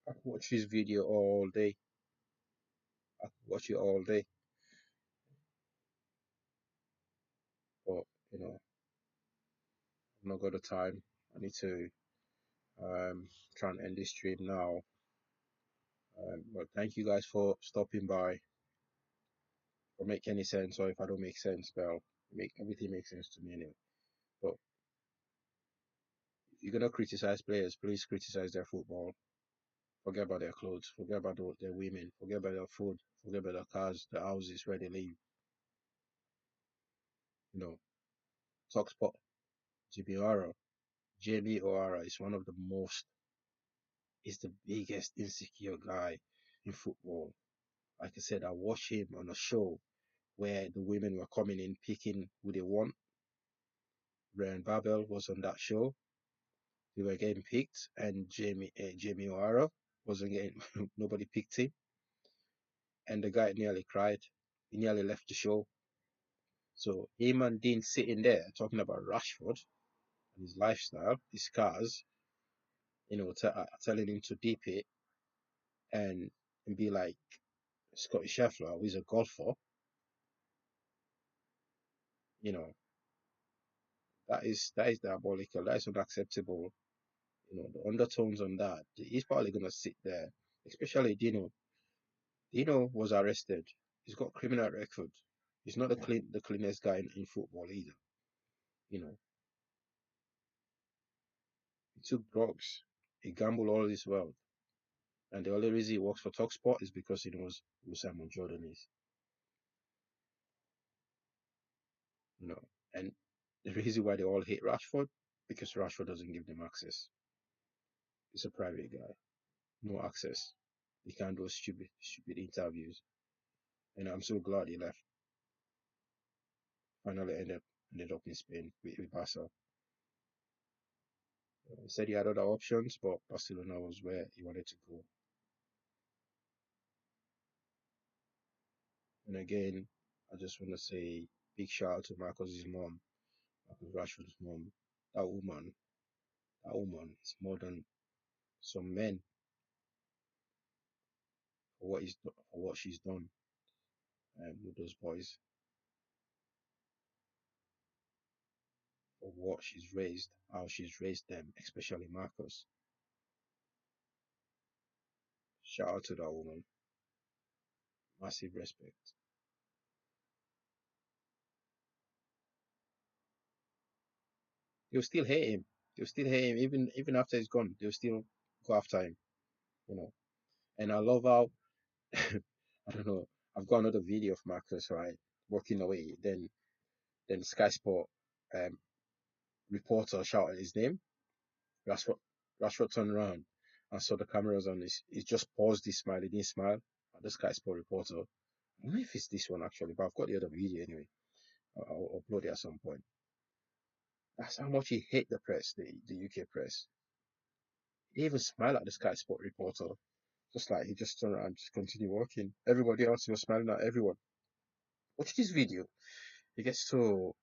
I could watch this video all day. I could watch it all day. But, I've not got the time. I need to try and end this stream now. But thank you guys for stopping by. If I make any sense or if I don't make sense, well, everything makes sense to me anyway. But if you're gonna criticize players, please criticize their football. Forget about their clothes. Forget about their women. Forget about their food. Forget about their cars, the houses where they live. You know, Talkspot, Jamie O'Hara is one of the most, is the biggest insecure guy in football. Like I said, I watched him on a show where the women were coming in picking who they want. Ryan Babel was on that show. They were getting picked, and Jamie O'Hara wasn't getting. Nobody picked him, and the guy nearly cried. He nearly left the show. So him and Dean sitting there talking about Rashford and his lifestyle, his cars, telling him to dip it and be like Scotty Scheffler, who's a golfer. You know, that is diabolical. That is unacceptable. The undertones on that. He's probably gonna sit there, especially Dino. Dino was arrested. He's got criminal record. He's not the cleanest guy in football either. You know, he took drugs. He gambled all his wealth. And the only reason he works for Talksport is because he knows who Simon Jordan is. You know, and the reason why they all hate Rashford because Rashford doesn't give them access. He's a private guy, no access. He can't do stupid interviews. And I'm so glad he left. Finally ended up in Spain with Barca. He said he had other options, but Barcelona was where he wanted to go. And again, I just want to say big shout out to Marcus' mom, Marcus Rashford's mom. That woman is more than some men for what she's done with those boys, for what she's raised, how she's raised them, especially Marcus. Shout out to that woman. Massive respect. They'll still hate him. They'll still hate him even after he's gone. They'll still go after him. You know. And I love how I don't know. I've got another video of Marcus right walking away. Then Sky Sport reporter shouted his name. Rashford turned around and saw the cameras on this. He just paused his smile. He didn't smile at the Sky Sport reporter. I don't know if it's this one actually, but I've got the other video anyway. I'll upload it at some point. That's how much he hate the press, the UK press. He even smiled at the Sky Sport reporter. Just like he just turned around and just continued walking. Everybody else was smiling at everyone. Watch this video. He gets to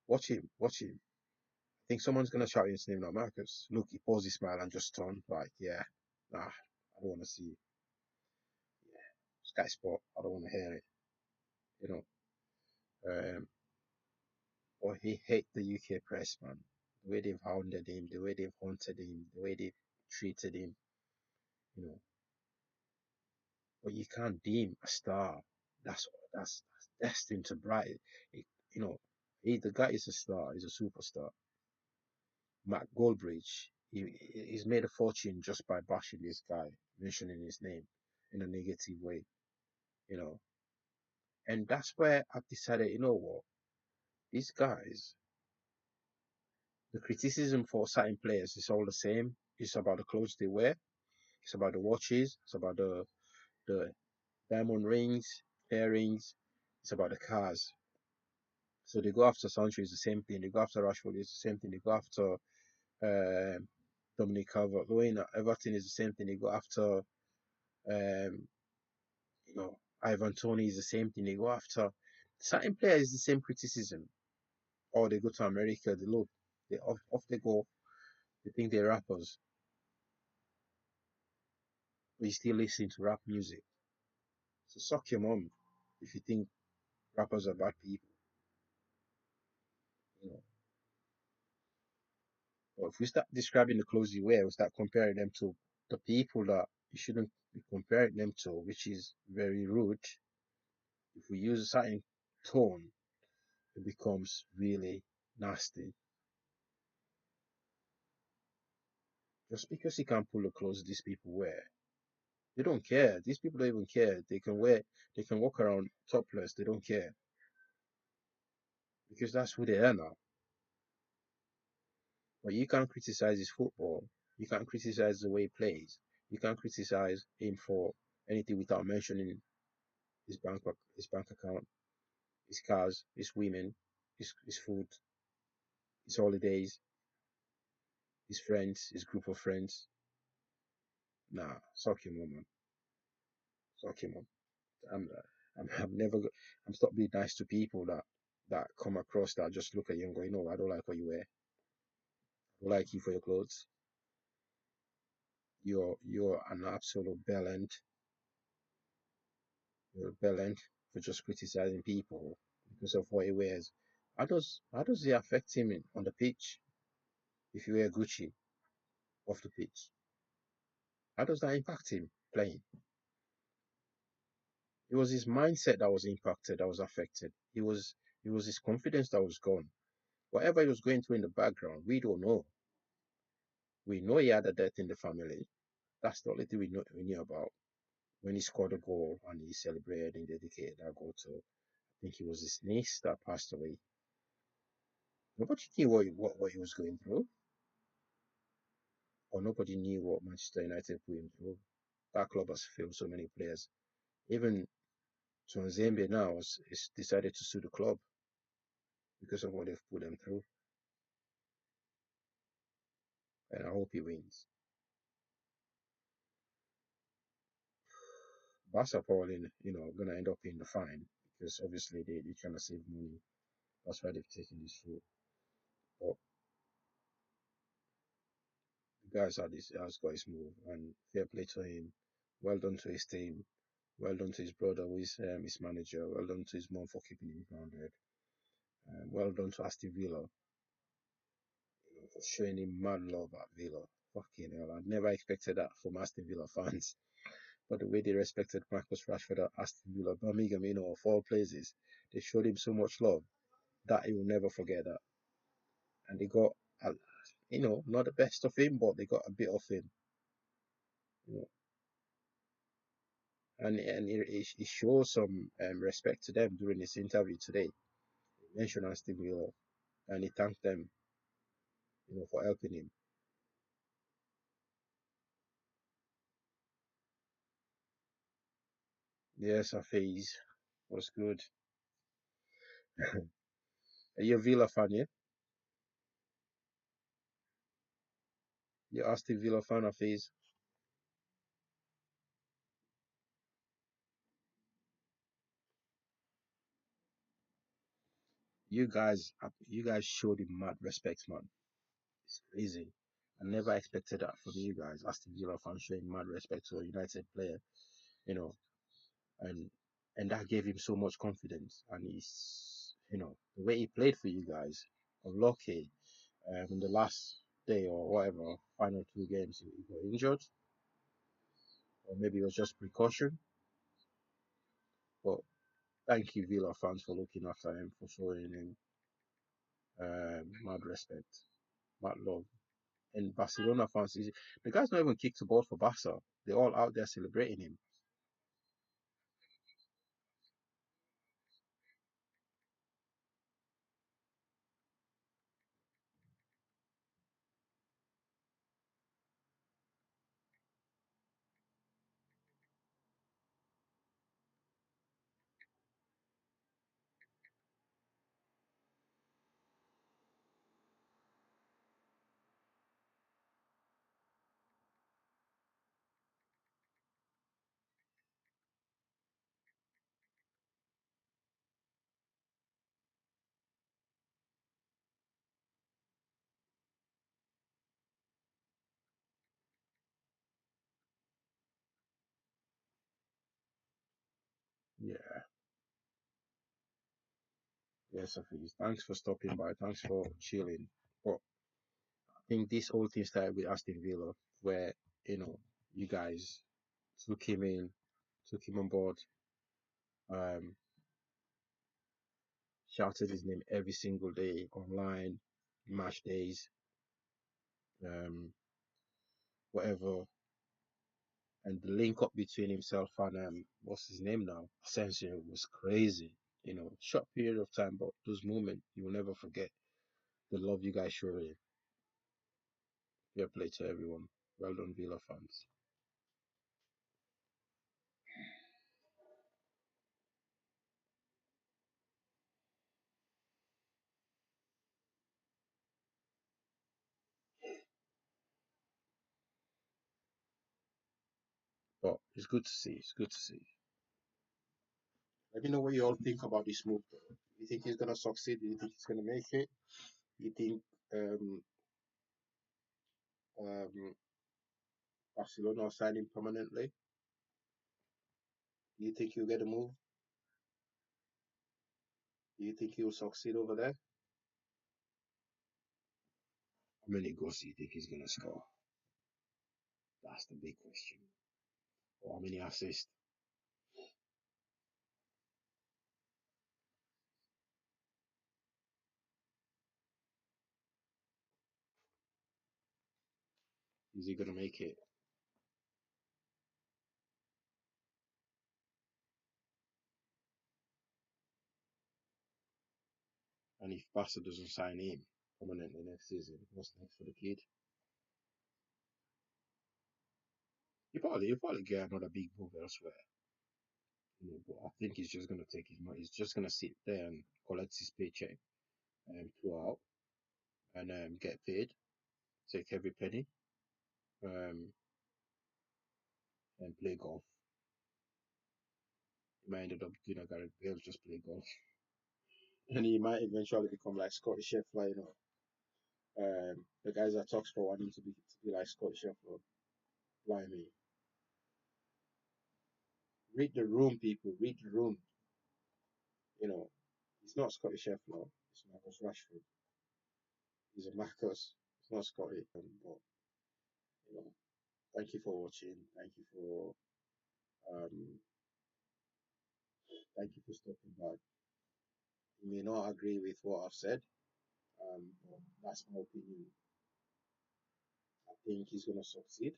watch him. I think someone's gonna shout his name now, Marcus. Look, he paused his smile and just turned like, yeah, nah, I don't want to see. Yeah, Sky Sport. I don't want to hear it. You know. Or he hate the UK press, man. The way they've hounded him, the way they've haunted him, the way they've treated him. You know. But you can't deem a star. That's destined to bright. You know, the guy is a star. He's a superstar. Matt Goldbridge, he's made a fortune just by bashing this guy, mentioning his name in a negative way, you know. And that's where I've decided, you know what, these guys, the criticism for certain players is all the same. It's about the clothes they wear, it's about the watches, it's about the diamond rings, earrings, it's about the cars. So they go after Sancho, it's the same thing. They go after Rashford, it's the same thing. They go after Dominic Calvert-Lewin at Everton is the same thing. They go after you know, Ivan Toney is the same thing. They go after certain players, the same criticism. Or they go to America, they look, off they go. They think they're rappers, but you still listen to rap music. So suck your mom if you think rappers are bad people. You know, but if we start describing the clothes you wear, we start comparing them to the people that you shouldn't be comparing them to, which is very rude. If we use a certain tone, it becomes really nasty. Just because you can't pull the clothes these people wear, they don't care. These people don't even care. They can walk around topless. They don't care because that's who they are now. But you can't criticize his football. You can't criticize the way he plays. You can't criticize him for anything without mentioning his bank account, his cars, his women, his food, his holidays, his friends, his group of friends. Nah, suck him, man. Suck him, man. I'm, I'm never. I'm stop being nice to people that come across that just look at you and go, you know, I don't like what you wear. I don't like you for your clothes. You're an absolute bellend. You're a bellend for just criticizing people because of what he wears. How does it affect him on the pitch if you wear Gucci off the pitch? How does that impact him playing? It was his mindset that was impacted, that was affected. It was his confidence that was gone. Whatever he was going through in the background, we don't know. We know he had a death in the family. That's the only thing we knew about. When he scored a goal and he celebrated and dedicated that goal to, I think it was his niece that passed away. Nobody knew what he was going through, or nobody knew what Manchester United put him through. That club has failed so many players. Even Zambia now has decided to sue the club because of what they've put them through. And I hope he wins. Barca probably, gonna end up paying the fine because obviously they're trying to save money. That's why they've taken this route. But the guys has got his move, and fair play to him. Well done to his team. Well done to his brother, who is his manager. Well done to his mom for keeping him grounded. Well done to Aston Villa, for showing him mad love at Villa. Fucking hell, I never expected that from Aston Villa fans. But the way they respected Marcus Rashford at Aston Villa, Birmingham, of all places, they showed him so much love that he will never forget that. And they got, uh, not the best of him, but they got a bit of him. You know, and he shows some respect to them during his interview today. He mentioned Aston Villa and he thanked them, for helping him. Yes, Hafiz was good. Are you a Villa fan, yeah? You're Aston Villa fan, Hafiz? You guys showed him mad respect, man. It's crazy. I never expected that from you guys, Aston Villa fans showing mad respect to a United player, you know, and and that gave him so much confidence. And the way he played for you guys, unlucky, in the last day or whatever, final two games, he got injured, or maybe it was just precaution. But thank you, Villa fans, for looking after him, for showing him mad respect, mad love. And Barcelona fans, the guy's not even kicked a ball for Barca. They're all out there celebrating him. Yeah, yes, Hafiz. Thanks for stopping by. Thanks for chilling. But I think this whole thing started with Aston Villa, where you guys took him in, took him on board, um, shouted his name every single day online, match days, um, whatever. And the link up between himself and what's his name now, Asensio, was crazy. Short period of time, but those moments you will never forget. The love you guys showed him. Fair play to everyone. Well done, Villa fans. But it's good to see. It's good to see. Let me know what you all think about this move. Though. You think he's gonna succeed? Do you think he's gonna make it? You think um, um, Barcelona will sign him permanently? Do you think he'll get a move? Do you think he'll succeed over there? How many goals do you think he's gonna score? That's the big question. Or how many assists? Is he gonna make it? if Barca doesn't sign him permanently next season, what's next for the kid? He'll probably get another big move elsewhere. But I think he's just gonna take his money. He's just gonna sit there and collect his paycheck throughout and get paid, take every penny, um, and play golf. He might end up doing a Gareth Bale, just play golf, and he might eventually become like Scotty Scheffler. The guys that talks for wanting to be like Scotty Scheffler. Blimey, read the room, people. Read the room. It's not Scotty Scheffler. It's Marcus Rashford. He's a Marcus. It's not Scotty. But you know, thank you for watching. Um, thank you for stopping by. You may not agree with what I've said. But that's my opinion. I think he's gonna succeed.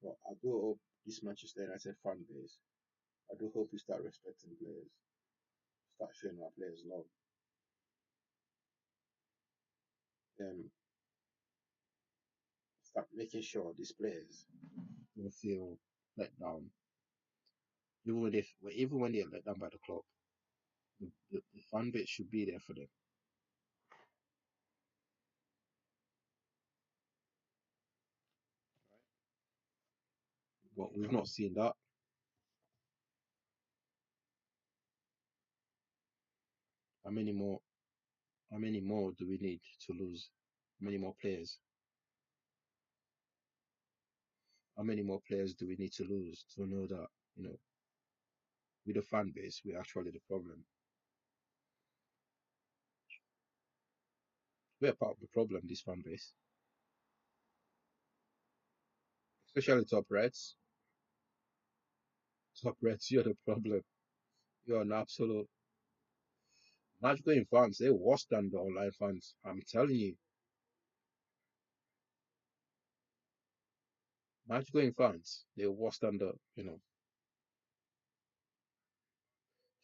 But I do hope this Manchester United fan base. I do hope you start respecting players. Start showing our players love. Then start making sure these players don't feel let down. Even when they're let down by the club, the fan base should be there for them. But we've not seen that. How many more? How many more do we need to lose? How many more players? How many more players do we need to lose to know that with the fan base, we're actually the problem. We're part of the problem. This fan base, especially top Reds. Top Reds, you're the problem. You're an absolute match going fans. They're worse than the online fans. I'm telling you, match going fans. They're worse than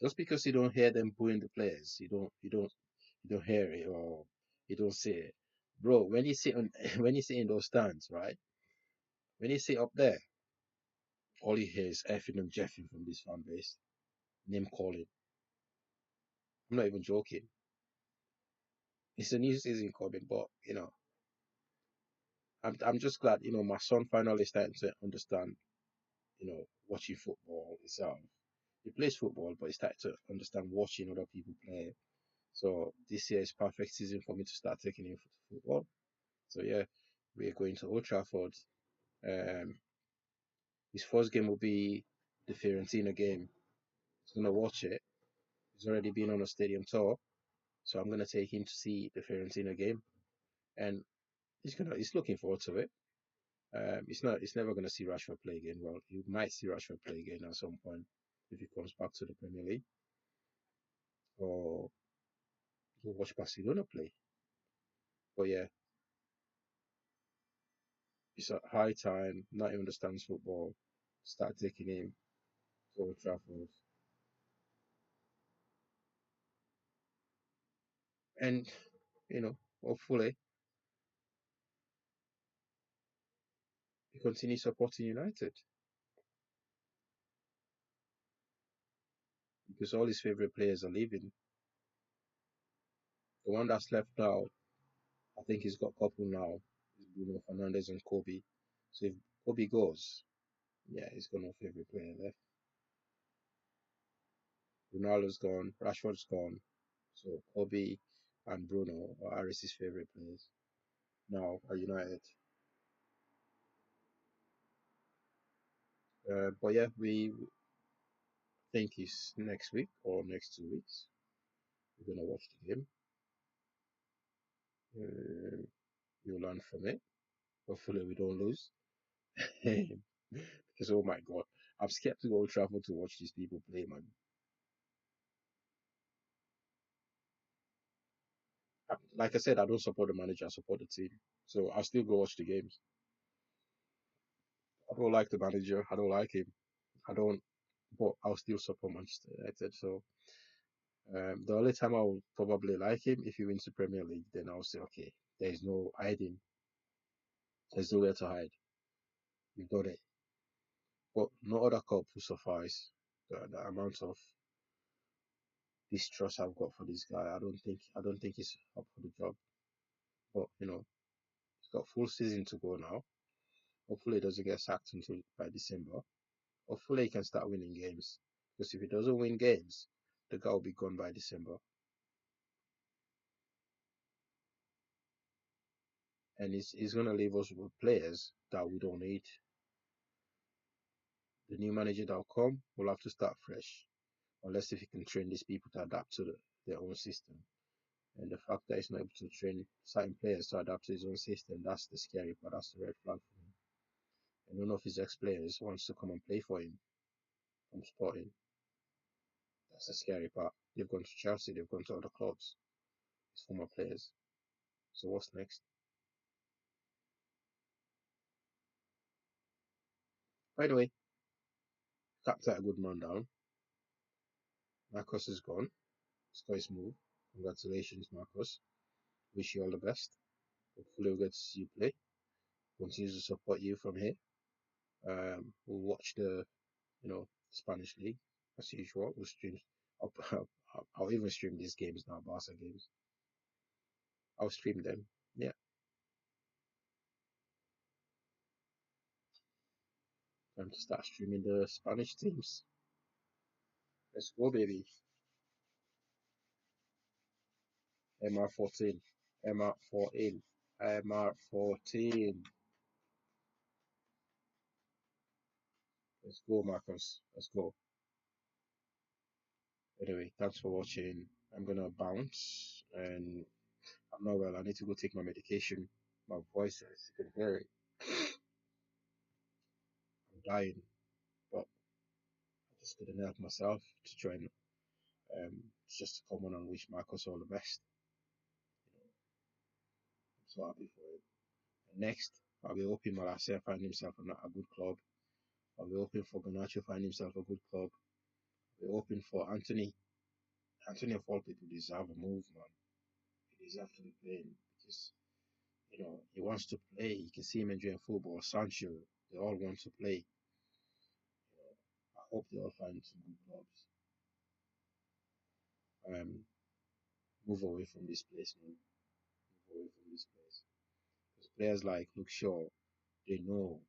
just because you don't hear them booing the players, you don't hear it or you don't see it, bro. When you sit on when you sit in those stands, right? When you sit up there, all you hear is effing and jeffing from this fan base, name calling. I'm not even joking. It's a new season coming, but I'm just glad my son finally starting to understand watching football itself. He plays football, but he started to understand watching other people play. So this year is perfect season for me to start taking him to football. So yeah, we're going to Old Trafford. Um, his first game will be the Fiorentina game. He's gonna watch it. He's already been on a stadium tour, so I'm gonna take him to see the Fiorentina game, and he's looking forward to it. He's never gonna see Rashford play again. Well, he might see Rashford play again at some point if he comes back to the Premier League, or he'll watch Barcelona play. But yeah, it's a high time. Not even understands football. Start taking him to Old Trafford, and hopefully he continues supporting United because all his favorite players are leaving. The one that's left now, I think he's got a couple now. Is Bruno Fernandes and Kobe. So if Kobe goes, yeah, he's got no favorite player left. Ronaldo's gone, Rashford's gone. So Kobe and Bruno are Harris's favorite players now at United. But yeah, we think it's next week or next 2 weeks. We're gonna watch the game. You'll learn from it. Hopefully, we don't lose. Because oh my god, I'm scared to go travel to watch these people play, man. Like I said, I don't support the manager, I support the team. So I'll still go watch the games. I don't like the manager, I don't like him. I don't, but I'll still support Manchester United. So The only time I will probably like him if he wins the Premier League, then I'll say, okay, there's no hiding, there's nowhere to hide. You've got it. But no other cup will suffice the amount of distrust I've got for this guy. I don't think he's up for the job. But he's got full season to go now. Hopefully he doesn't get sacked until by December. Hopefully he can start winning games. Because if he doesn't win games, the guy will be gone by December. And he's gonna leave us with players that we don't need. The new manager that'll come will have to start fresh. Unless if he can train these people to adapt to their own system. And the fact that he's not able to train certain players to adapt to his own system, that's the scary part. That's the red flag for him. And none of his ex-players wants to come and play for him from Sporting. That's the scary part. They've gone to Chelsea, they've gone to other clubs. His former players. So what's next? By the way, capped out a good man down. Marcus is gone. It's got his move. Congratulations, Marcus. Wish you all the best. Hopefully we'll get to see you play. Continue to support you from here. We'll watch the Spanish league as usual. We'll stream. I'll even stream these games now, Barca games. I'll stream them. Yeah. Time to start streaming the Spanish teams. Let's go, baby. MR14. MR14. MR14. Let's go, Marcus. Let's go. Anyway, thanks for watching. I'm gonna bounce and I'm not well. I need to go take my medication. My voice, as you can hear it, I'm dying, but I just couldn't help myself to try and just to come on and wish Marcus all the best. I'm so happy for him. And next, I'll be hoping Malacia find himself a good club. I'll be hoping for Garnacho find himself a good club. I'll be hoping for Anthony. Anthony of all people deserve a move, man. He deserves to be playing because he wants to play. You can see him enjoying football. Sancho, they all want to play. I hope they all find some good clubs. Move away from this place, man. Move away from this place. Because players like Luke Shaw, they know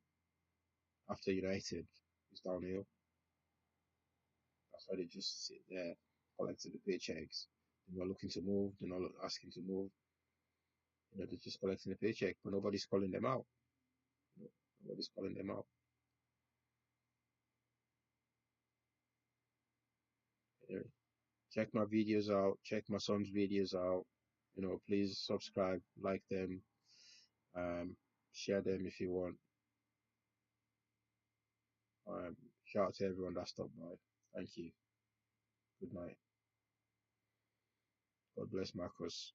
after United it's downhill. That's why they just sit there collecting the paychecks. They're not looking to move. They're not asking to move. They're just collecting the paycheck, but nobody's calling them out. Nobody's calling them out. Anyway, check my videos out. Check my son's videos out. Please subscribe, like them, share them if you want. Shout out to everyone that stopped by. Thank you. Good night. God bless Marcus.